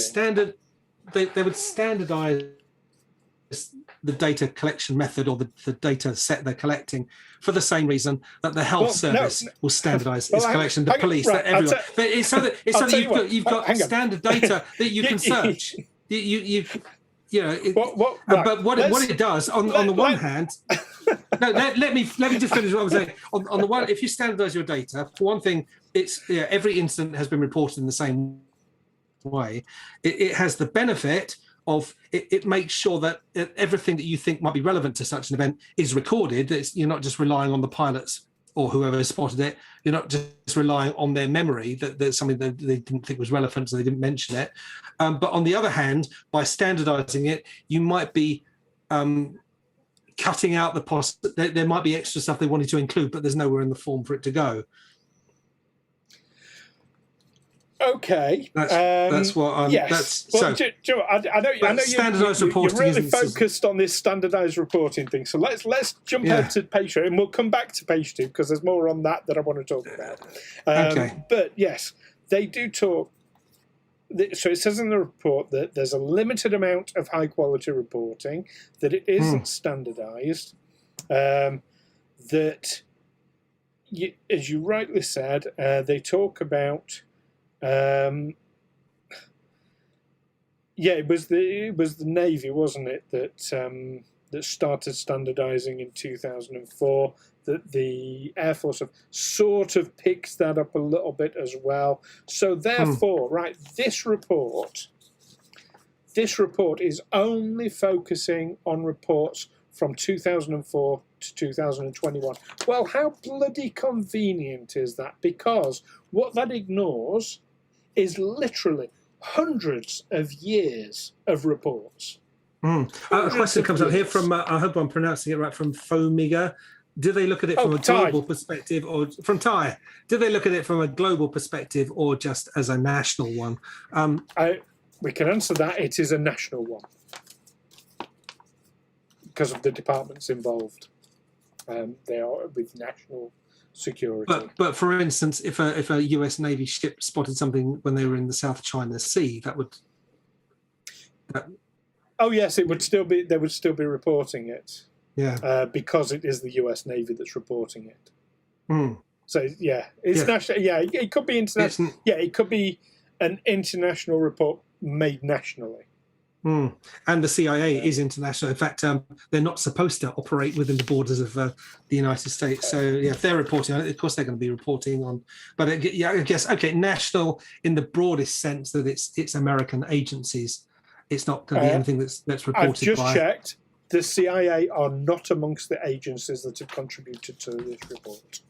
standardise the data collection method or the data set they're collecting for the same reason that the health service will standardize its collection, the police, that everyone. But it's so that you've got standard data that you can search. But what it does on the one hand, no, let me just finish what I'm saying. On the one, if you standardize your data, for one thing, it's every incident has been reported in the same way. It has the benefit of it makes sure that everything that you think might be relevant to such an event is recorded. You're not just relying on the pilots or whoever spotted it. You're not just relying on their memory that there's something that they didn't think was relevant, so they didn't mention it. But on the other hand, by standardizing it, you might be cutting out there might be extra stuff they wanted to include, but there's nowhere in the form for it to go. Okay, that's what I'm. Yes, well, I know standardized reporting. You're really focused on this standardized reporting thing. So let's jump over to page 2, and we'll come back to page 2 because there's more on that I want to talk about. Okay. But yes, they do talk. So it says in the report that there's a limited amount of high quality reporting, that it isn't standardized, that as you rightly said, they talk about. It was the Navy, wasn't it, that started standardizing in 2004. That the Air Force have sort of picked that up a little bit as well. So therefore, right, this report is only focusing on reports from 2004 to 2021. Well, how bloody convenient is that? Because what that ignores is literally hundreds of years of reports. A question comes up here from, I hope I'm pronouncing it right, from Fomiga. Do they look at it from a global perspective, or from Thai? Do they look at it from a global perspective or just as a national one? We can answer that. It is a national one because of the departments involved. They are with national security. But for instance, if a US Navy ship spotted something when they were in the South China Sea, that would. Oh yes, it would still be. They would still be reporting it. Yeah. Because it is the US Navy that's reporting it. So it's national. Yeah, it could be international. It could be an international report made nationally. And the CIA is international. In fact, they're not supposed to operate within the borders of the United States. So, if they're reporting on it, of course they're going to be reporting on. But I guess, national in the broadest sense that it's American agencies. It's not going to be anything that's reported by. I've just checked. The CIA are not amongst the agencies that have contributed to this report.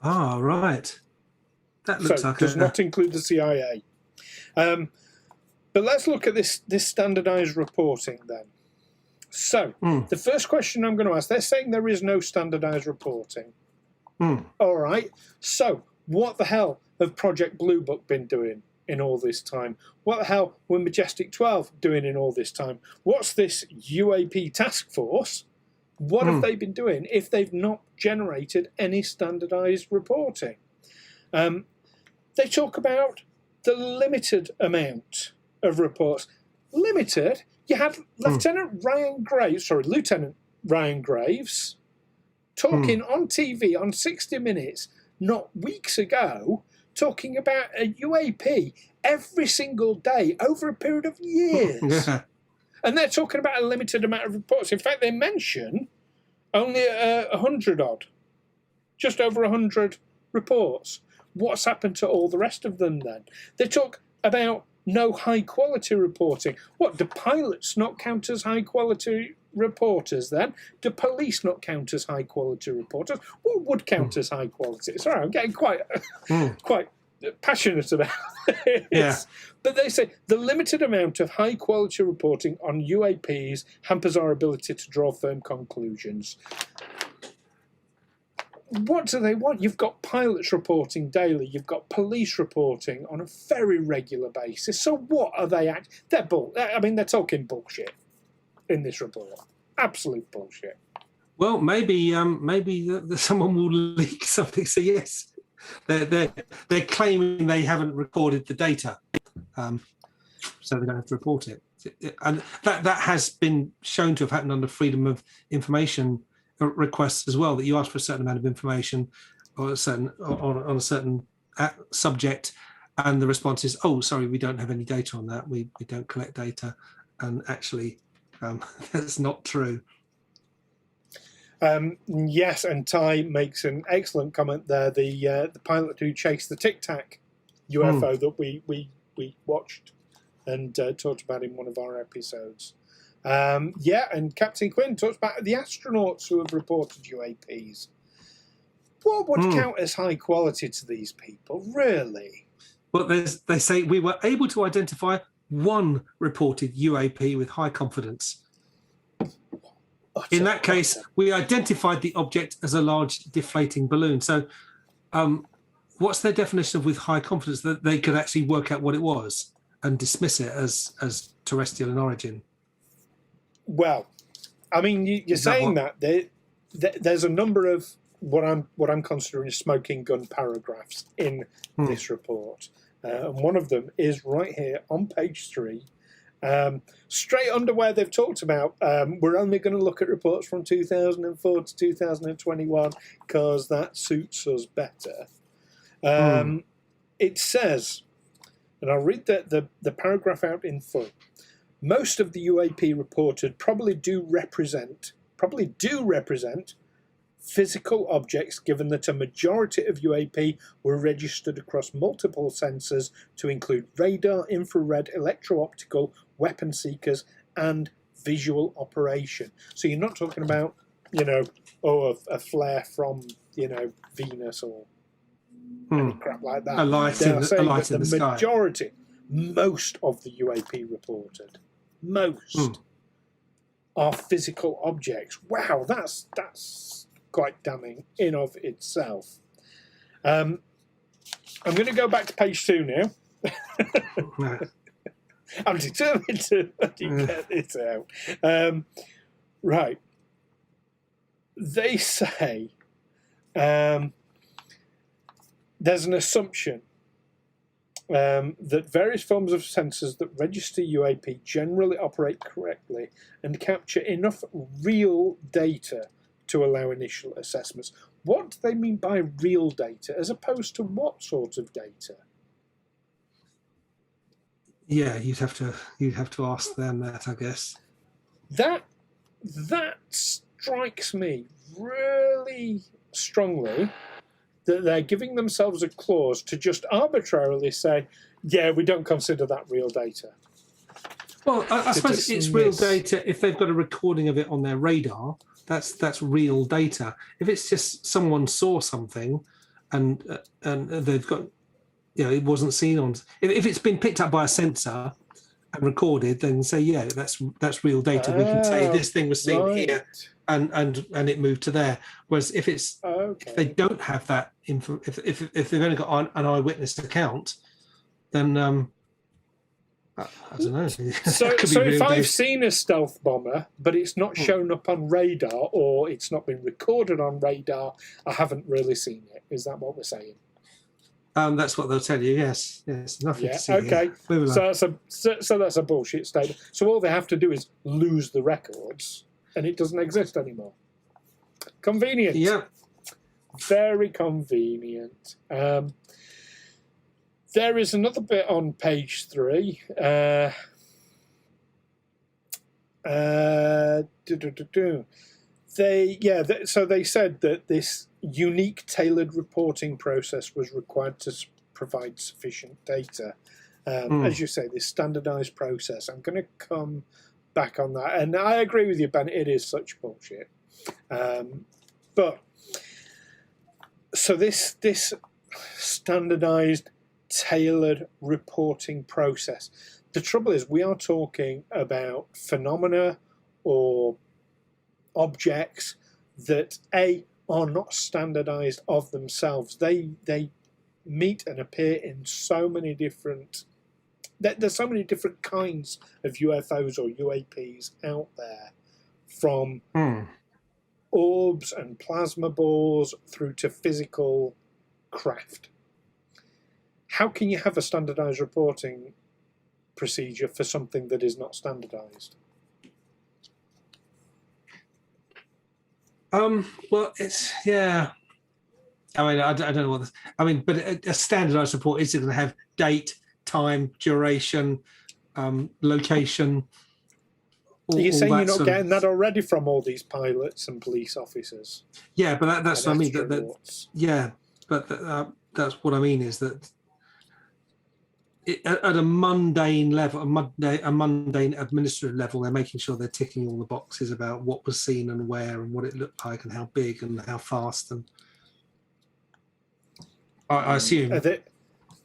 Ah, right. That looks like does not include the CIA. But let's look at this standardized reporting then. So the first question I'm going to ask, they're saying there is no standardized reporting. All right. So what the hell have Project Blue Book been doing in all this time? What the hell were Majestic 12 doing in all this time? What's this UAP task force? What have they been doing if they've not generated any standardized reporting? They talk about the limited amount of reports. Limited? You had Lieutenant Ryan Graves talking on TV on 60 Minutes not weeks ago, talking about a UAP every single day over a period of years. And they're talking about a limited amount of reports. In fact, they mention only 100 odd, just over 100 reports. What's happened to all the rest of them then? They talk about no high quality reporting. What, do pilots not count as high quality reporters then? Do police not count as high quality reporters? What would count as high quality? Sorry, I'm getting quite passionate about it. Yeah. But they say the limited amount of high quality reporting on UAPs hampers our ability to draw firm conclusions. What do they want? You've got pilots reporting daily. You've got police reporting on a very regular basis. So what are they they're they're talking bullshit in this report. Absolute bullshit. Well, maybe someone will leak something. So yes, they're claiming they haven't recorded the data, so they don't have to report it. and that has been shown to have happened under freedom of information requests as well. That you ask for a certain amount of information or a certain on a certain subject, and the response is, "Oh, sorry, we don't have any data on that. We don't collect data," and actually, that's not true. Yes, and Ty makes an excellent comment there. The pilot who chased the Tic Tac UFO that we watched and talked about in one of our episodes. Yeah, and Captain Quinn talks about the astronauts who have reported UAPs. What would count as high quality to these people, really? Well, they say we were able to identify one reported UAP with high confidence. In that case, we identified the object as a large deflating balloon. So what's their definition of with high confidence? That they could actually work out what it was and dismiss it as terrestrial in origin? Well, I mean, you're saying that there's a number of what I'm considering smoking gun paragraphs in this report. And one of them is right here on page 3. Straight under where they've talked about, we're only going to look at reports from 2004 to 2021 because that suits us better. It says, and I'll read the paragraph out in full. Most of the UAP reported probably do represent physical objects, given that a majority of UAP were registered across multiple sensors to include radar, infrared, electro-optical, weapon seekers, and visual operation. So you're not talking about, a flare from, Venus or any crap like that. A light in the sky. Majority, most of the UAP reported, are physical objects. Wow, that's quite damning in of itself. I'm going to go back to page 2 now. I'm determined to get this out. Right. They say there's an assumption that various forms of sensors that register UAP generally operate correctly and capture enough real data to allow initial assessments. What do they mean by real data, as opposed to what sort of data? Yeah, you'd have to ask them that, I guess. That strikes me really strongly, that they're giving themselves a clause to just arbitrarily say, yeah, we don't consider that real data. Well, I suppose it's real data if they've got a recording of it on their radar. That's real data. If it's just someone saw something and they've got, it wasn't seen on. If it's been picked up by a sensor and recorded, then say, yeah, that's real data. We can say this thing was seen here and it moved to there. Whereas if it's if they don't have that info, if they've only got an eyewitness account, then I don't know. So if I've seen a stealth bomber, but it's not shown up on radar or it's not been recorded on radar, I haven't really seen it. Is that what we're saying? That's what they'll tell you. Yes. Nothing to see. Okay. So that's a bullshit statement. So all they have to do is lose the records, and it doesn't exist anymore. Convenient. Yeah. Very convenient. There is another bit on page 3. So they said that this unique tailored reporting process was required to provide sufficient data. As you say, this standardized process. I'm going to come back on that. And I agree with you, Ben, it is such bullshit. But so this standardized tailored reporting process. The trouble is, we are talking about phenomena or objects that are not standardized of themselves. They meet and appear in so many different. There's so many different kinds of UFOs or UAPs out there, from orbs and plasma balls through to physical craft. How can you have a standardized reporting procedure for something that is not standardized? Well, it's yeah. I mean, I don't know what this. I mean, but a standardized report is going to have date, time, duration, location. You're saying you're not getting of, that already from all these pilots and police officers? Yeah, but that's what I mean. That but that's what I mean is that at a mundane level, a mundane administrative level, they're making sure they're ticking all the boxes about what was seen and where and what it looked like and how big and how fast. And I assume.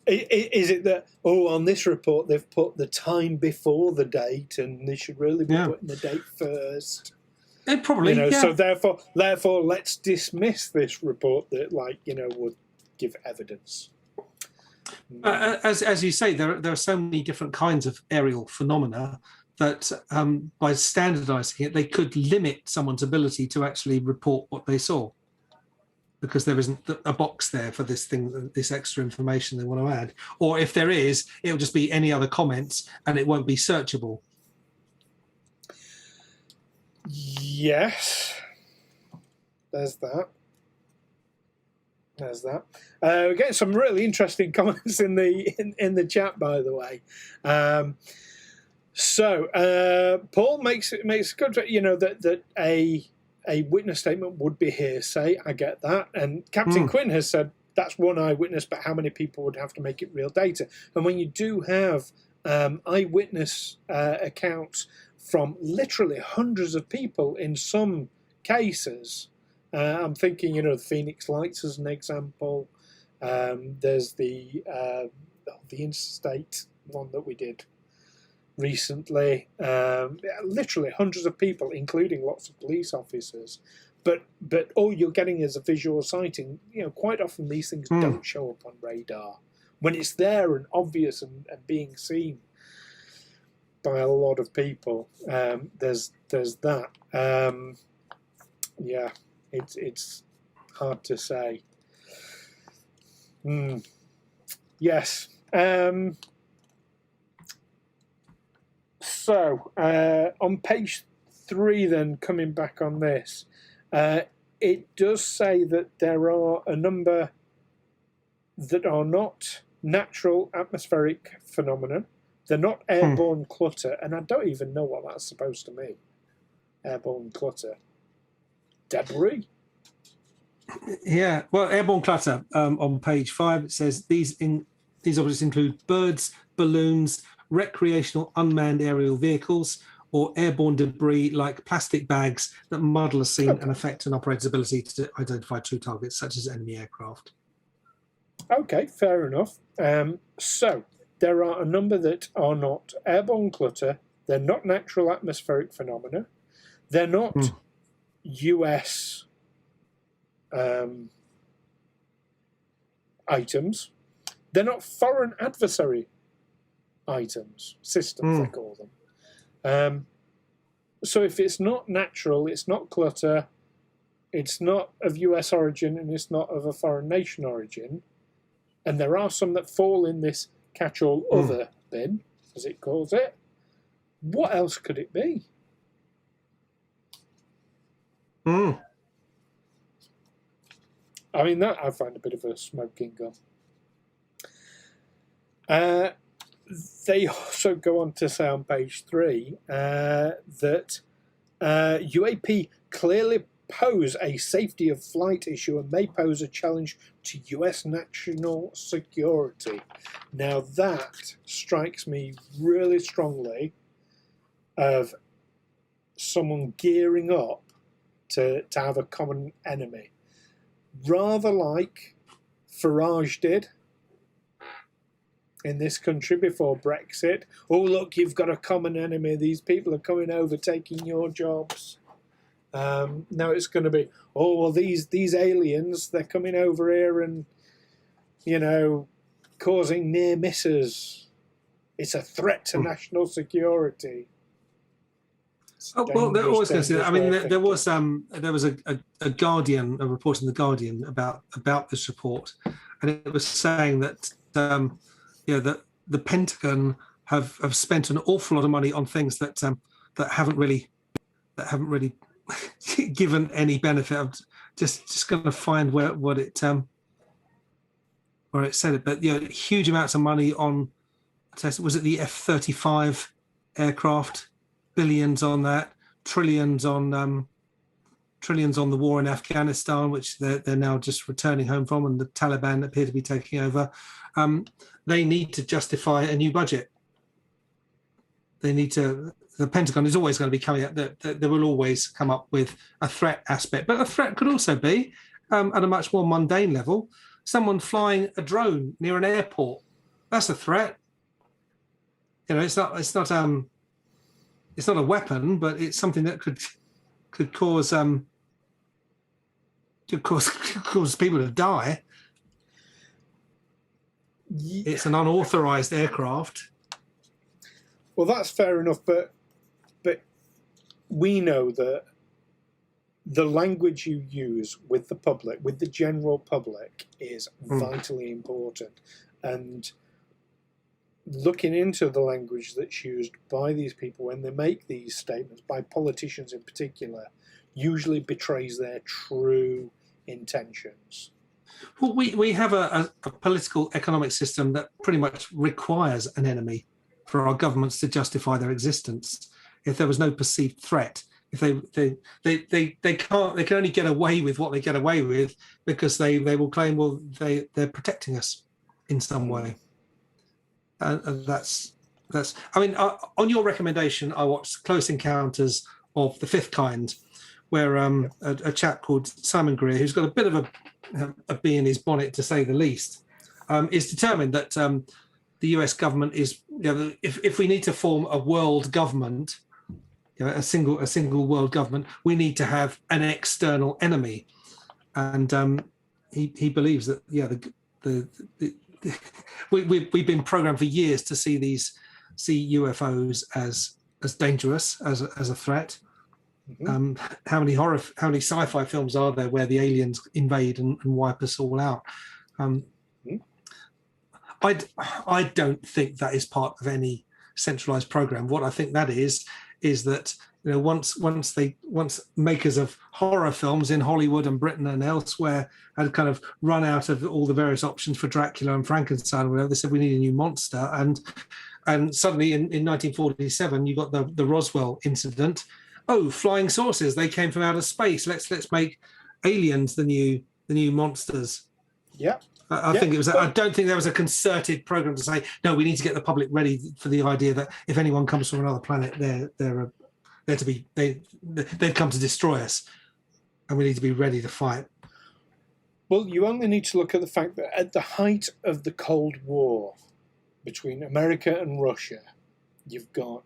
Is it that, on this report they've put the time before the date and they should really be putting the date first? It probably, So therefore, let's dismiss this report that, would give evidence. As you say, there are so many different kinds of aerial phenomena that by standardizing it, they could limit someone's ability to actually report what they saw, because there isn't a box there for this thing, this extra information they want to add. Or if there is, it'll just be any other comments and it won't be searchable. Yes, there's that. We're getting some really interesting comments in the chat, by the way. Paul makes good, that a witness statement would be hearsay. I get that. And Captain Quinn has said that's one eyewitness, but how many people would have to make it real data? And when you do have eyewitness accounts from literally hundreds of people in some cases, I'm thinking, the Phoenix Lights as an example. There's the interstate one that we did recently. Literally hundreds of people, including lots of police officers. But all you're getting is a visual sighting. Quite often these things don't show up on radar. When it's there and obvious and being seen by a lot of people, there's that. It's hard to say. Yes. So on page 3, then, coming back on this, it does say that there are a number that are not natural atmospheric phenomena. They're not airborne clutter, and I don't even know what that's supposed to mean. Airborne clutter. Debris? Yeah, well, airborne clutter, on page 5, it says these objects include birds, balloons, recreational unmanned aerial vehicles, or airborne debris like plastic bags that muddle a scene and affect an operator's ability to identify true targets, such as enemy aircraft. Okay, fair enough. So there are a number that are not airborne clutter. They're not natural atmospheric phenomena. They're not US items. They're not foreign adversary items, systems they call them. So if it's not natural, it's not clutter, it's not of US origin, and it's not of a foreign nation origin, and there are some that fall in this catch-all other bin, as it calls it, what else could it be? I mean, that I find a bit of a smoking gun. They also go on to say on page 3 that UAP clearly pose a safety of flight issue and may pose a challenge to US national security. Now that strikes me really strongly of someone gearing up to have a common enemy. Rather like Farage did in this country before Brexit. Oh, look, you've got a common enemy. These people are coming over, taking your jobs. Now it's going to be, these aliens, they're coming over here and, causing near misses. It's a threat to national security. I was going to say that. I mean, there was a Guardian, a report in the Guardian about this report, and it was saying that that the Pentagon have spent an awful lot of money on things that haven't really given any benefit. I'm just going to find where it said it, but huge amounts of money on. Was it the F-35 aircraft? Billions on that, trillions on the war in Afghanistan, which they're now just returning home from, and the Taliban appear to be taking over. They need to justify a new budget. They need to. The Pentagon is always going to be coming up. They will always come up with a threat aspect, but a threat could also be at a much more mundane level. Someone flying a drone near an airport. That's a threat. It's not a weapon, but it's something that could cause people to die. Yeah. It's an unauthorized aircraft. Well, that's fair enough, but we know that the language you use with the public, with the general public, is vitally important. And looking into the language that's used by these people when they make these statements, by politicians in particular, usually betrays their true intentions. Well, we have a political economic system that pretty much requires an enemy for our governments to justify their existence. If there was no perceived threat, if they can only get away with what they get away with because they will claim, well, they're protecting us in some way. And that's. I mean, on your recommendation, I watched Close Encounters of the Fifth Kind, where a chap called Simon Greer, who's got a bit of a bee in his bonnet, to say the least, is determined that the US government is, if we need to form a world government, a single world government, we need to have an external enemy, and he believes that we've been programmed for years to see UFOs as dangerous, as a threat. Mm-hmm. How many sci-fi films are there where the aliens invade and wipe us all out? I don't think that is part of any centralized program. What I think that is that once makers of horror films in Hollywood and Britain and elsewhere had kind of run out of all the various options for Dracula and Frankenstein or whatever, they said we need a new monster, and suddenly in 1947 you got the Roswell incident. Oh, flying saucers, they came from outer space. Let's make aliens the new monsters. Yeah. I think it was. I don't think there was a concerted program to say, no, we need to get the public ready for the idea that if anyone comes from another planet, they've come to destroy us, and we need to be ready to fight. Well, you only need to look at the fact that at the height of the Cold War between America and Russia, you've got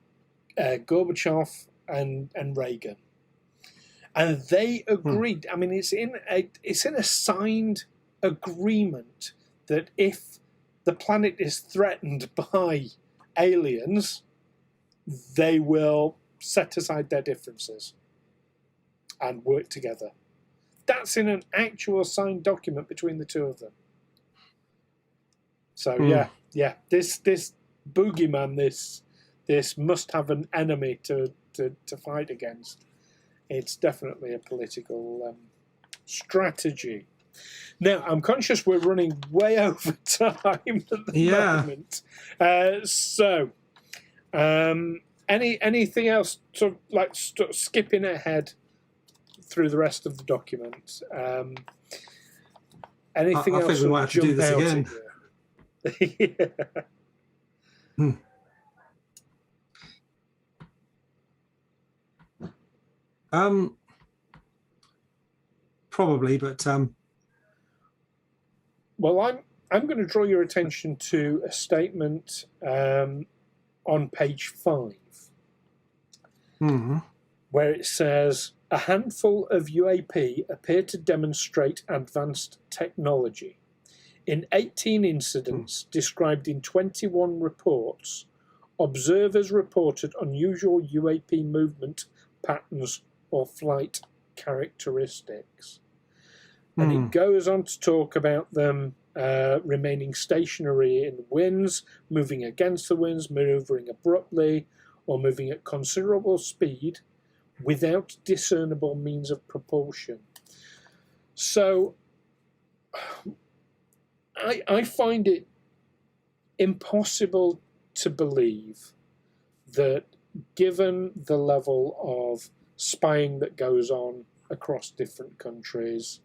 Gorbachev and Reagan, and they agreed. I mean, it's in a signed agreement that if the planet is threatened by aliens, they will set aside their differences and work together. That's in an actual signed document between the two of them. So yeah, this boogeyman, this must have an enemy to fight against. It's definitely a political strategy. Now, I'm conscious we're running way over time at the moment. So, anything else, sort of like skipping ahead through the rest of the document? Anything else? I think we might have to do this again. Probably, but. Well, I'm going to draw your attention to a statement on page 5, where it says, a handful of UAP appear to demonstrate advanced technology. In 18 incidents described in 21 reports, observers reported unusual UAP movement patterns or flight characteristics. And it goes on to talk about them remaining stationary in winds, moving against the winds, maneuvering abruptly, or moving at considerable speed without discernible means of propulsion. So I find it impossible to believe that, given the level of spying that goes on across different countries,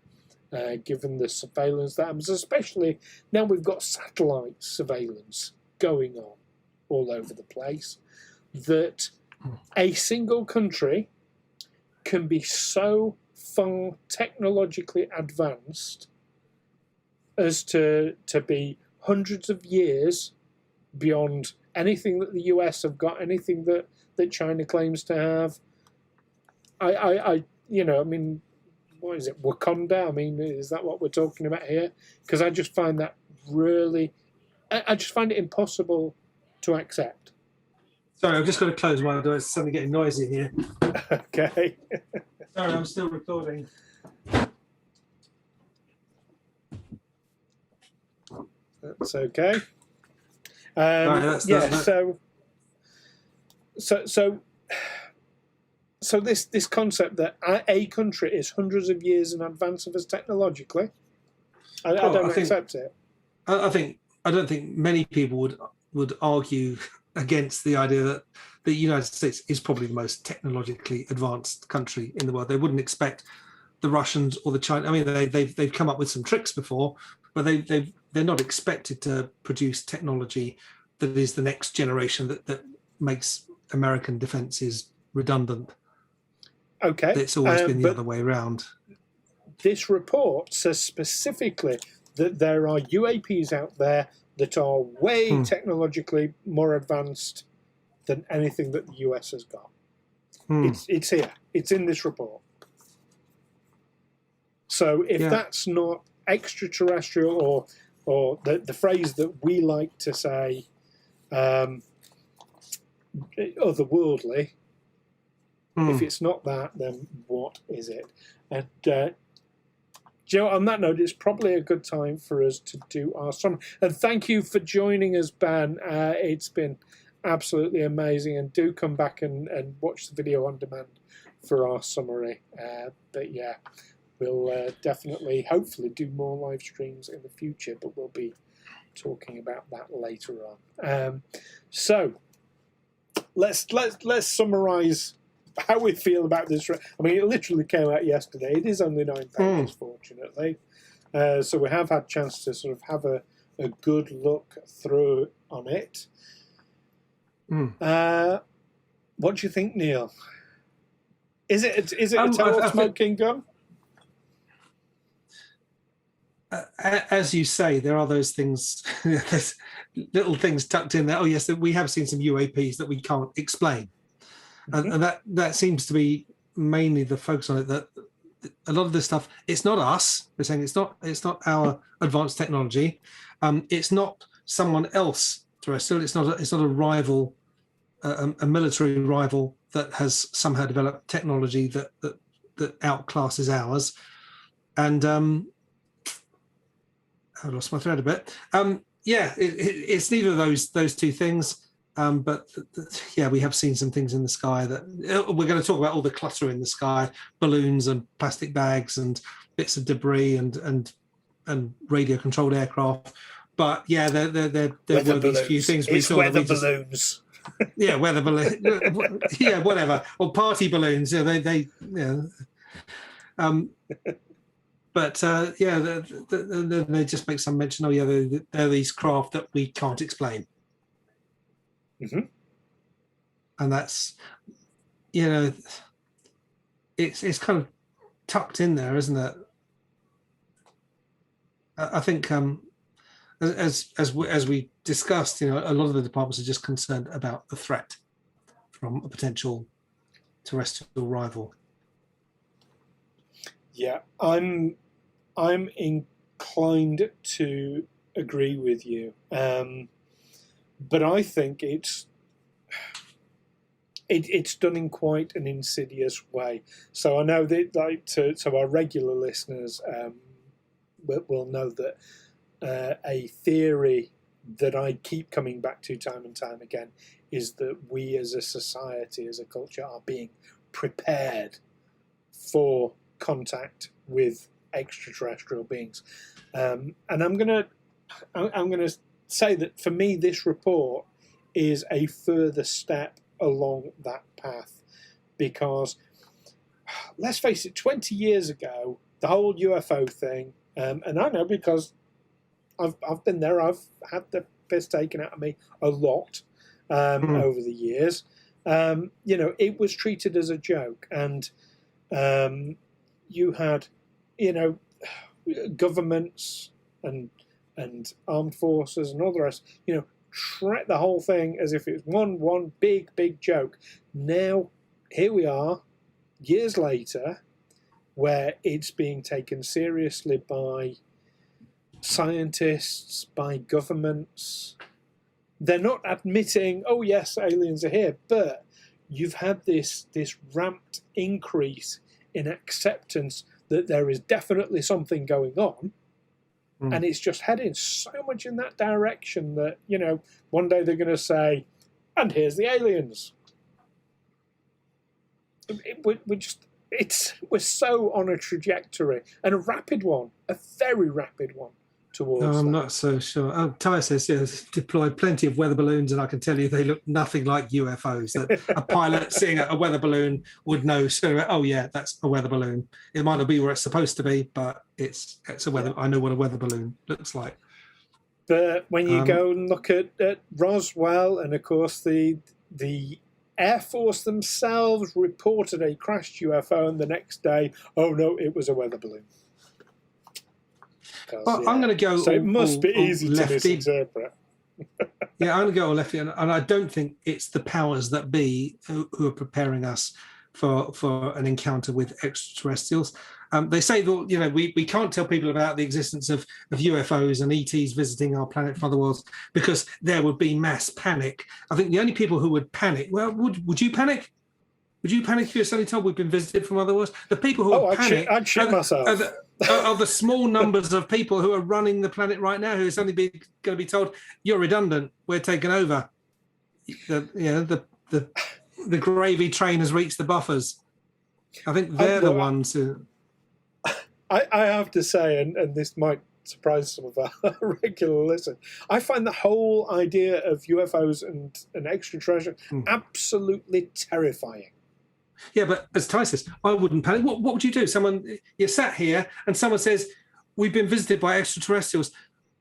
given the surveillance that happens, especially now we've got satellite surveillance going on all over the place, that a single country can be so far technologically advanced as to be hundreds of years beyond anything that the US have got, anything that China claims to have. I mean, what is it, Wakanda? I mean, is that what we're talking about here? Because I just find that really, I just find it impossible to accept. Sorry, I've just got to close my door. It's suddenly getting noisy here. Okay. Sorry, I'm still recording. That's okay. Right, So this concept that a country is hundreds of years in advance of us technologically, I don't accept it. I don't think many people would argue against the idea that the United States is probably the most technologically advanced country in the world. They wouldn't expect the Russians or the Chinese. I mean, they've come up with some tricks before, but they're not expected to produce technology that is the next generation that makes American defenses redundant. Okay, it's always been the other way around. This report says specifically that there are UAPs out there that are way technologically more advanced than anything that the US has got. It's here. It's in this report. So if that's not extraterrestrial, or the phrase that we like to say, otherworldly, if it's not that, then what is it? And Joe, on that note, it's probably a good time for us to do our summary. And thank you for joining us, Ben. It's been absolutely amazing. And do come back and watch the video on demand for our summary. But yeah, we'll definitely, hopefully, do more live streams in the future, but we'll be talking about that later on. So let's summarize how we feel about this. I mean, it literally came out yesterday. It is only 9 pages, fortunately. So we have had a chance to sort of have a good look through on it. What do you think, Neil? Is it a total smoking gun? As you say, there are those things, there's little things tucked in there. Oh yes, we have seen some UAPs that we can't explain. And that seems to be mainly the focus on it. That a lot of this stuff, it's not us. We're saying it's not our advanced technology. It's not someone else terrestrial. It's not a rival, a military rival that has somehow developed technology that outclasses ours. And I lost my thread a bit. It's neither of those two things. But we have seen some things in the sky that we're going to talk about. All the clutter in the sky, balloons and plastic bags and bits of debris and radio-controlled aircraft. But yeah, there were these few things we saw. Weather balloons. Yeah, weather balloons. Yeah, whatever. Or party balloons. Yeah, they. But they just make some mention. Oh yeah, there are these craft that we can't explain. And that's, it's kind of tucked in there, isn't it? I think as we discussed, a lot of the departments are just concerned about the threat from a potential terrestrial rival. Yeah, I'm inclined to agree with you. But I think it's done in quite an insidious way. So I know that, so our regular listeners will know that a theory that I keep coming back to time and time again is that we as a society, as a culture, are being prepared for contact with extraterrestrial beings. And I'm gonna say that for me, this report is a further step along that path, because let's face it, 20 years ago, the whole UFO thing, and I know because I've been there, I've had the piss taken out of me a lot over the years. It was treated as a joke, and you had, governments and armed forces and all the rest, treat the whole thing as if it was one big joke. Now, here we are, years later, where it's being taken seriously by scientists, by governments. They're not admitting, oh yes, aliens are here, but you've had this ramped increase in acceptance that there is definitely something going on. And it's just heading so much in that direction that, one day they're going to say, and here's the aliens. We're so on a trajectory, and a rapid one, a very rapid one towards No, I'm that. not so sure. Oh, Ty says, yes, deployed plenty of weather balloons, and I can tell you they look nothing like UFOs. That a pilot seeing a weather balloon would know, so, oh yeah, that's a weather balloon. It might not be where it's supposed to be, but it's a weather. I know what a weather balloon looks like. But when you go and look at Roswell, and of course the Air Force themselves reported a crashed UFO, and the next day, oh no, it was a weather balloon. Well, I'm going to go. So it must be easy to lefty. misinterpret. Yeah, I'm going to go all lefty, and I don't think it's the powers that be who are preparing us for an encounter with extraterrestrials. They say that we can't tell people about the existence of UFOs and ETs visiting our planet from other worlds because there would be mass panic. I think the only people who would panic, well, would you panic? Would you panic if you're suddenly told we've been visited from other worlds? The people who would panic I'd shit myself. Are the small numbers of people who are running the planet right now who are suddenly going to be told, you're redundant, we're taking over. The gravy train has reached the buffers. I think they're the ones who... I have to say, and this might surprise some of our regular listeners, I find the whole idea of UFOs and extraterrestrials absolutely terrifying. Yeah, but as Ty says, I wouldn't panic. What would you do? You're sat here and someone says, we've been visited by extraterrestrials.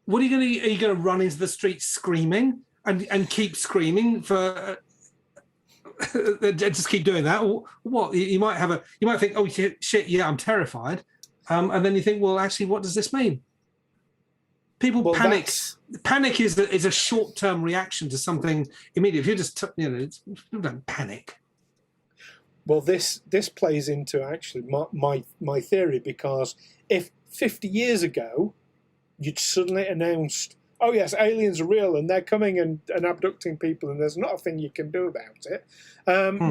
What are you going to? Are you going to run into the streets screaming and keep screaming for? Just keep doing that. Or what? You might think, oh shit, yeah, I'm terrified, and then you think, well, actually, what does this mean? People panic. Panic is a short-term reaction to something immediate. If you're just people don't panic. Well, this plays into actually my theory, because if 50 years ago you'd suddenly announced, oh yes, aliens are real and they're coming and abducting people and there's not a thing you can do about it,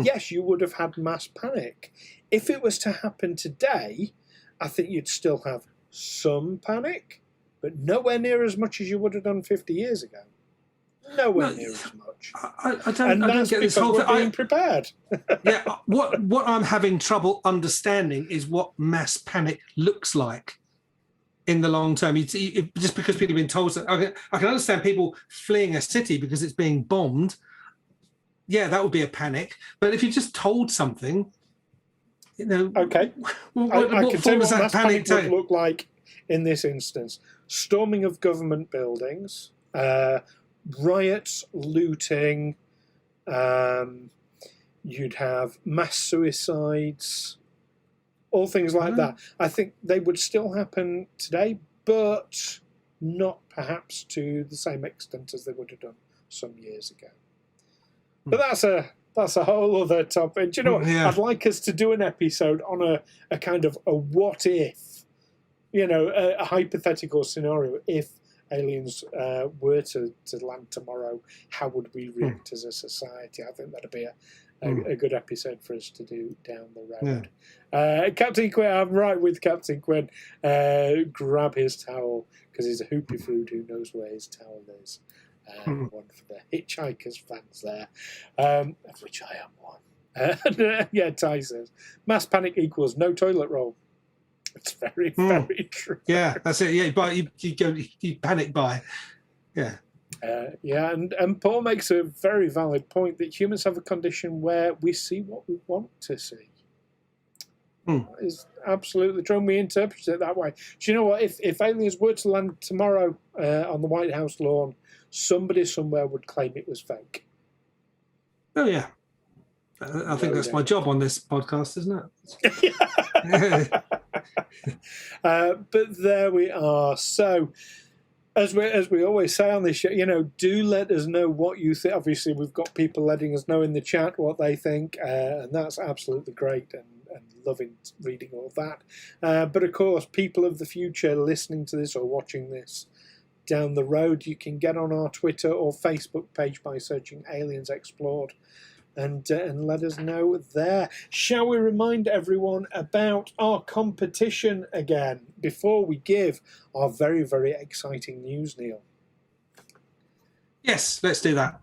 yes, you would have had mass panic. If it was to happen today, I think you'd still have some panic, but nowhere near as much as you would have done 50 years ago. Nowhere near as much. I don't get this whole thing. Being prepared. Yeah, what I'm having trouble understanding is what mass panic looks like in the long term. Just because people have been told, I can understand people fleeing a city because it's being bombed. Yeah, that would be a panic. But if you just told something, okay, what can tell you does what that mass panic would look like in this instance: storming of government buildings. Riots, looting, you'd have mass suicides, all things like that. I think they would still happen today, but not perhaps to the same extent as they would have done some years ago. But that's a whole other topic. Do you know what? Yeah. I'd like us to do an episode on a kind of a what if, a hypothetical scenario if aliens were to land tomorrow, how would we react as a society? I think that'd be a good episode for us to do down the road. Captain Quinn, I'm right with Captain Quinn. Grab his towel, because he's a hoopy food who knows where his towel is. One for the Hitchhikers fans there, of which I am one. Yeah, Ty says, mass panic equals no toilet roll. It's very, very true. Yeah, that's it. Yeah, but you panic buy. Yeah. And Paul makes a very valid point that humans have a condition where we see what we want to see. That is absolutely true, and we interpret it that way. Do you know what? If aliens were to land tomorrow on the White House lawn, somebody somewhere would claim it was fake. Oh, yeah. I think that's my job on this podcast, isn't it? But there we are. So, as we always say on this show, do let us know what you think. Obviously, we've got people letting us know in the chat what they think, and that's absolutely great, and loving reading all that. But of course, people of the future listening to this or watching this down the road, you can get on our Twitter or Facebook page by searching Aliens Explored. And let us know there. Shall we remind everyone about our competition again before we give our very, very exciting news, Neil? Yes, let's do that.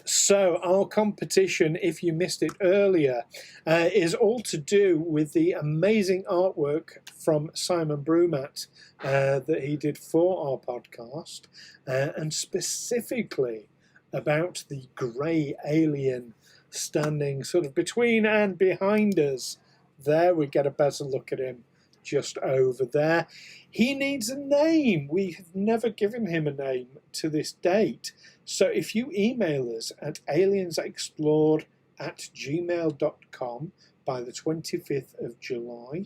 So our competition, if you missed it earlier, is all to do with the amazing artwork from Simon Brumat that he did for our podcast, and specifically about the grey alien standing sort of between and behind us. There, we get a better look at him just over there. He needs a name. We have never given him a name to this date. So if you email us at aliensexplored@gmail.com by the 25th of July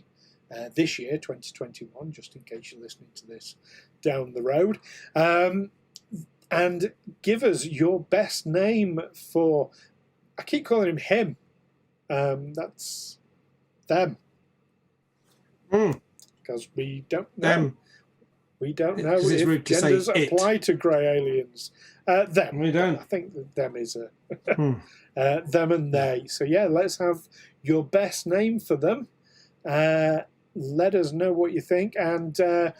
this year, 2021, just in case you're listening to this down the road, and give us your best name for, I keep calling him. That's them. Because we don't know. Them. We don't know It's rude if to say genders it. apply to grey aliens. Them. We don't. I think that them is a them and they. So yeah, let's have your best name for them. Let us know what you think, and the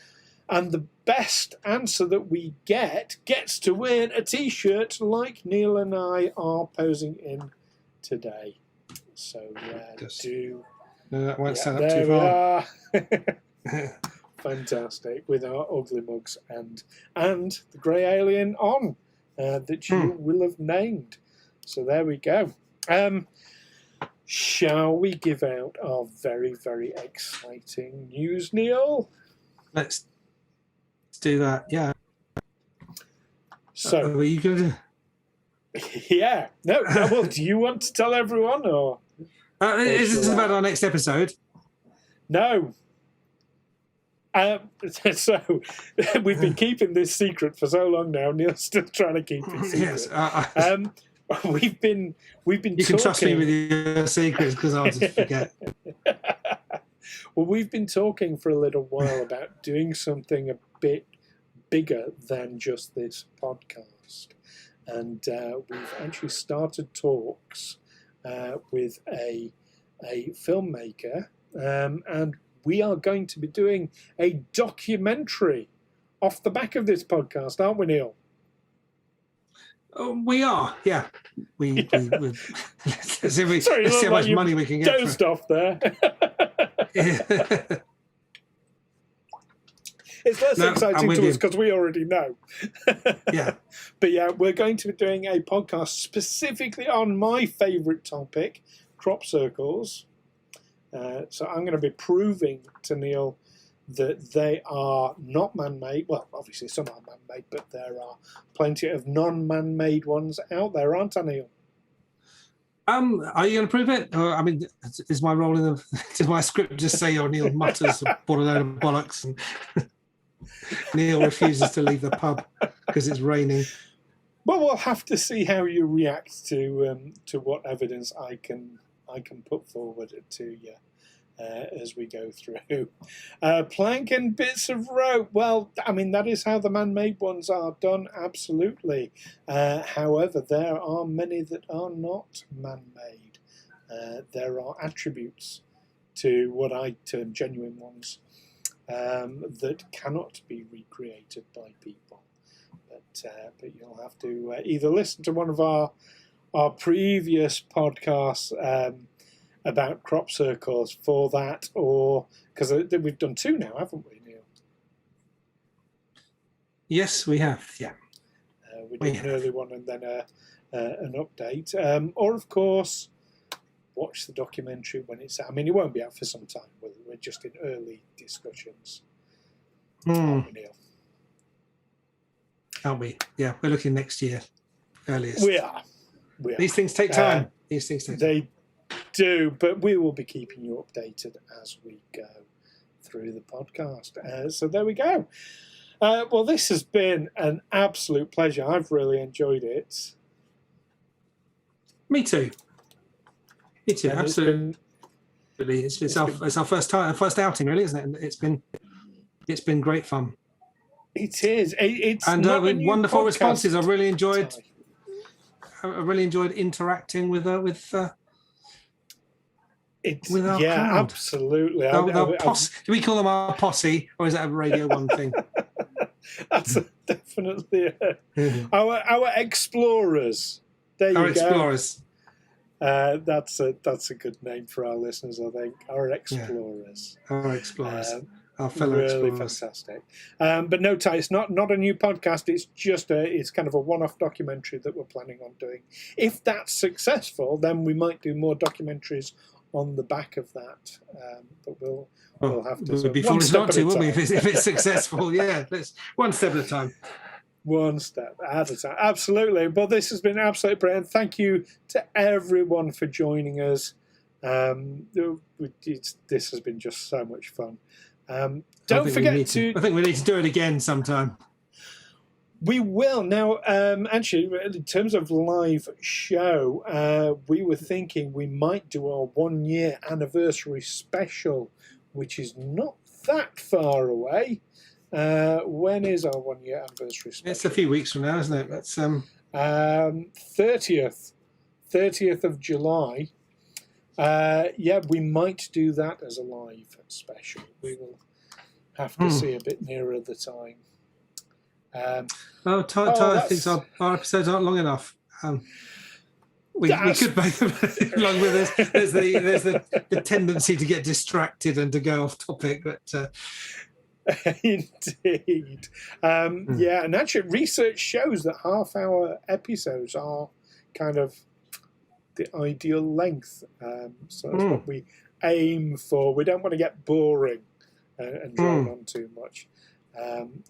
best answer that we gets to win a T-shirt like Neil and I are posing in today. So No, that won't stand up there too far. we are. Fantastic, with our ugly mugs and the grey alien on that you will have named. So there we go. Shall we give out our very, very exciting news, Neil? Let's do that. Yeah. So, are you going to? Yeah. No. Well, do you want to tell everyone, or is this about our next episode? No. So we've been keeping this secret for so long now. Neil's still trying to keep it secret. Yes. We've been. You can trust me with your secrets, because I'll just forget. Well, we've been talking for a little while about doing something a bit bigger than just this podcast, and we've actually started talks with a filmmaker, and we are going to be doing a documentary off the back of this podcast, aren't we, Neil? We are, yeah. Let's see how much money we can get. Dozed off there. It's less exciting to us because we already know. Yeah. But yeah, we're going to be doing a podcast specifically on my favourite topic, crop circles. So I'm going to be proving to Neil that they are not man-made. Well, obviously some are man-made, but there are plenty of non-man-made ones out there, aren't I, Neil? Are you going to prove it? Or, I mean, is my role in does my script just say, "Oh, Neil mutters a load of bollocks," and Neil refuses to leave the pub because it's raining? Well, we'll have to see how you react to what evidence I can put forward to you as we go through. Plank and bits of rope. Well, I mean, that is how the man-made ones are done, absolutely. However, there are many that are not man-made. There are attributes to what I term genuine ones that cannot be recreated by people. But you'll have to either listen to one of our previous podcasts about crop circles for that, or because we've done 2 now, haven't we, Neil? Yes, we have. Yeah, we did an early one and then an update, or of course, watch the documentary when it's out. I mean, it won't be out for some time. We're just in early discussions. Aren't we, Neil? Aren't we? Yeah, we're looking next year, earliest. We are. These things take time. They do, but we will be keeping you updated as we go through the podcast. So there we go. Well, this has been an absolute pleasure. I've really enjoyed it. Me too. Absolutely. It's our first outing, really, isn't it? And it's been great fun. It is. It's and wonderful responses. I really enjoyed interacting with our crowd. Absolutely. Do we call them our posse, or is that a Radio 1 thing? That's definitely our explorers. There you go. Our explorers. That's a good name for our listeners, I think. Our explorers. Yeah. Our explorers. Our fellow really explorers. Fantastic. But no, Ty, it's not a new podcast. It's just it's kind of a one-off documentary that we're planning on doing. If that's successful, then we might do more documentaries on the back of that. But we'll have to. It would be foolish not to, wouldn't we? If it's successful, yeah. Let's one step at a time. One step at a time. Absolutely. But this has been absolutely brilliant. Thank you to everyone for joining us. This has been just so much fun. Don't forget to. I think we need to do it again sometime. We will. Now, actually, in terms of live show, we were thinking we might do our 1-year anniversary special, which is not that far away. When is our 1-year anniversary special? It's a few weeks from now, isn't it? That's 30th of July. We might do that as a live special. We will have to see a bit nearer the time. Tyler thinks our episodes aren't long enough. We could make them long with this. There's the tendency to get distracted and to go off topic, but indeed, yeah. And actually, research shows that half-hour episodes are kind of the ideal length. So that's what we aim for. We don't want to get boring and drone on too much.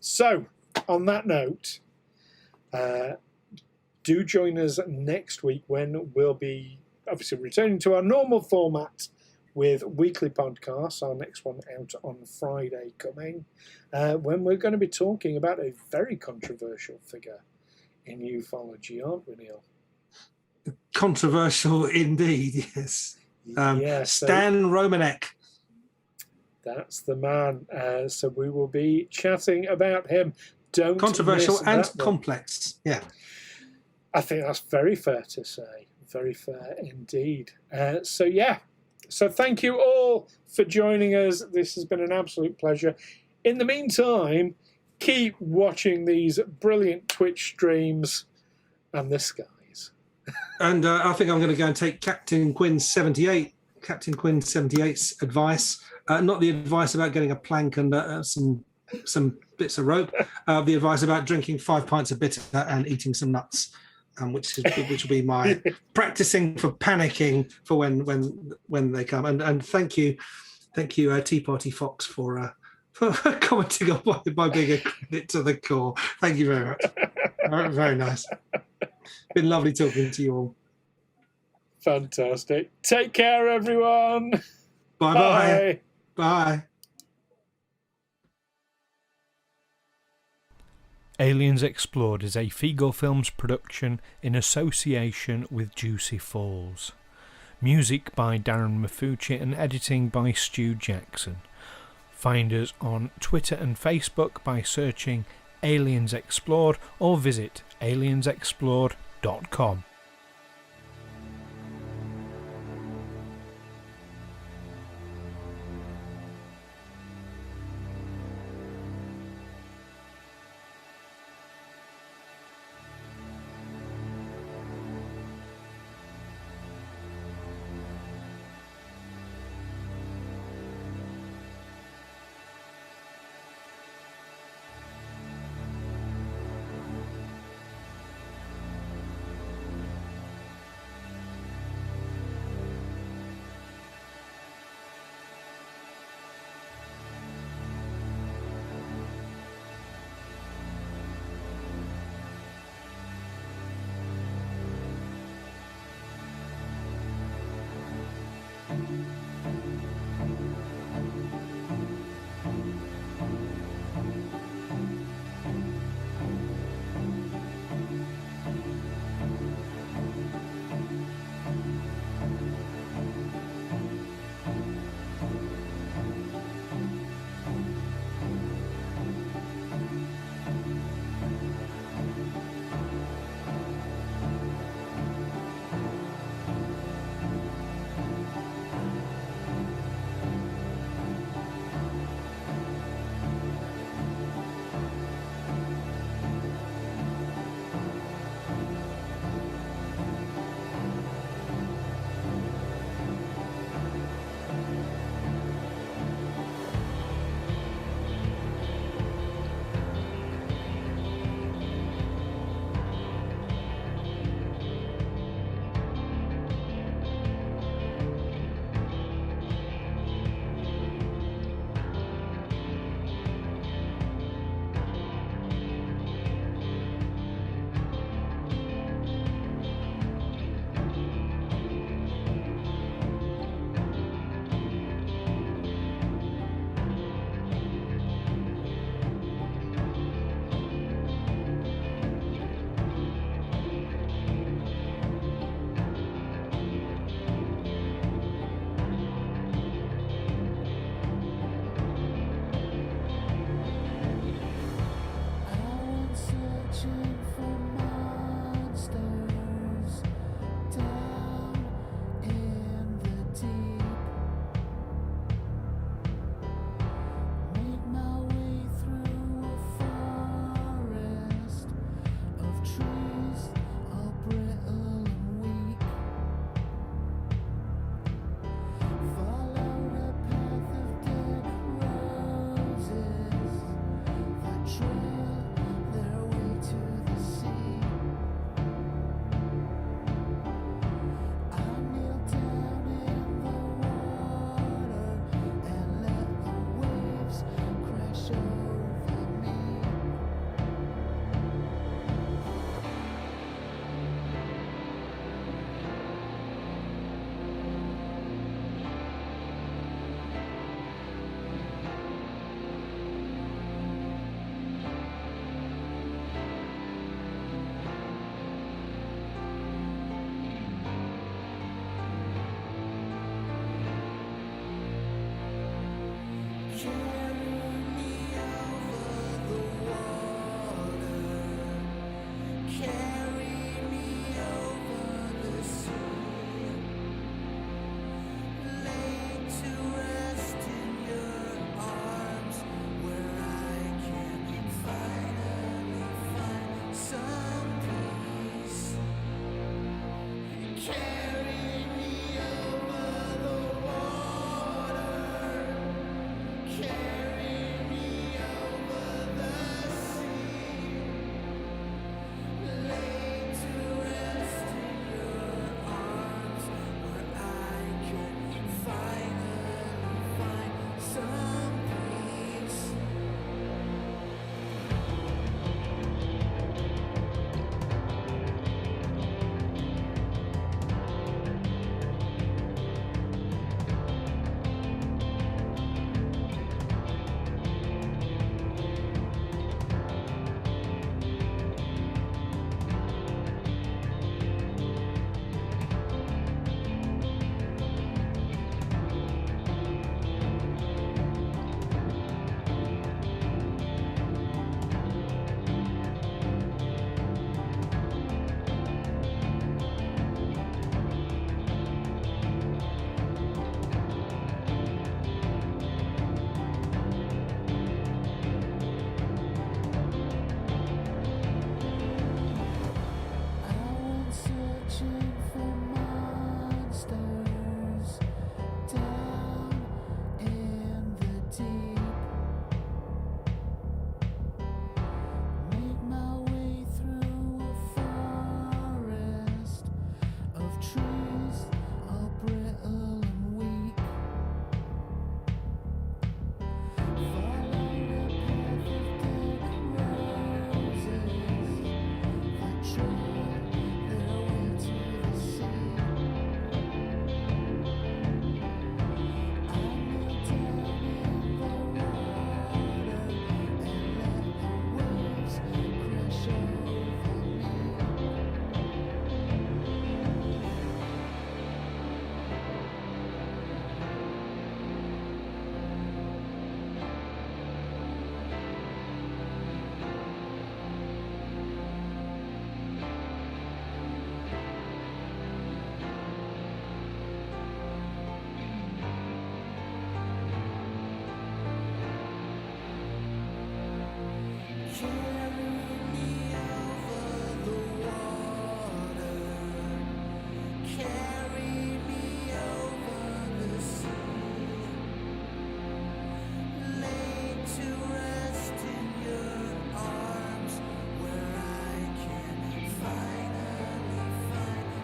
So, on that note, do join us next week when we'll be obviously returning to our normal format with weekly podcasts. Our next one out on Friday coming, when we're going to be talking about a very controversial figure in ufology, aren't we, Neil? Controversial indeed, yes. Stan Romanek. That's the man. So we will be chatting about him. Don't controversial miss and that one. complex. Yeah, I think that's very fair to say. Very fair indeed. So thank you all for joining us. This has been an absolute pleasure. In the meantime, keep watching these brilliant Twitch streams and the skies. And I think I'm going to go and take Captain Quinn 78's advice. Not the advice about getting a plank and some bits of rope. The advice about drinking 5 pints of bitter and eating some nuts, which will be my practicing for panicking for when they come. And thank you, Tea Party Fox for commenting on my bigger credit to the core. Thank you very much. Very nice. Been lovely talking to you all. Fantastic. Take care, everyone. Bye-bye. Bye. Aliens Explored is a Figo Films production in association with Juicy Falls. Music by Darren Mafucci and editing by Stu Jackson. Find us on Twitter and Facebook by searching Aliens Explored or visit aliensexplored.com.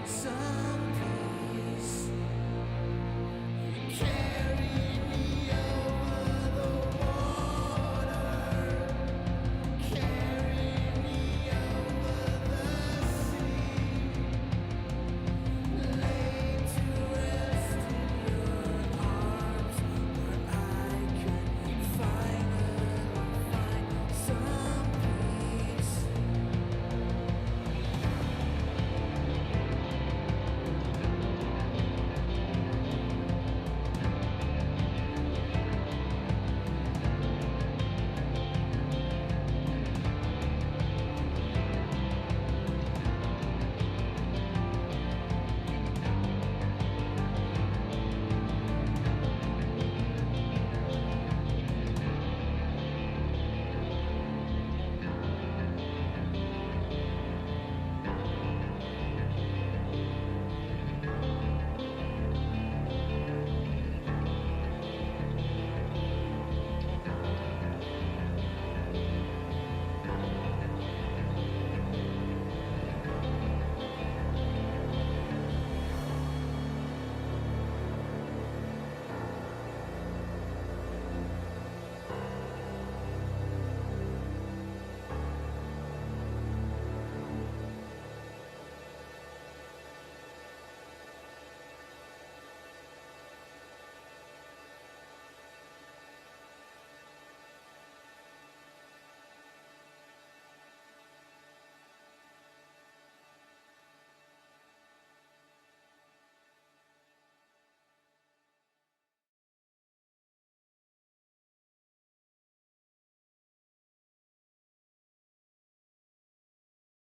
sun.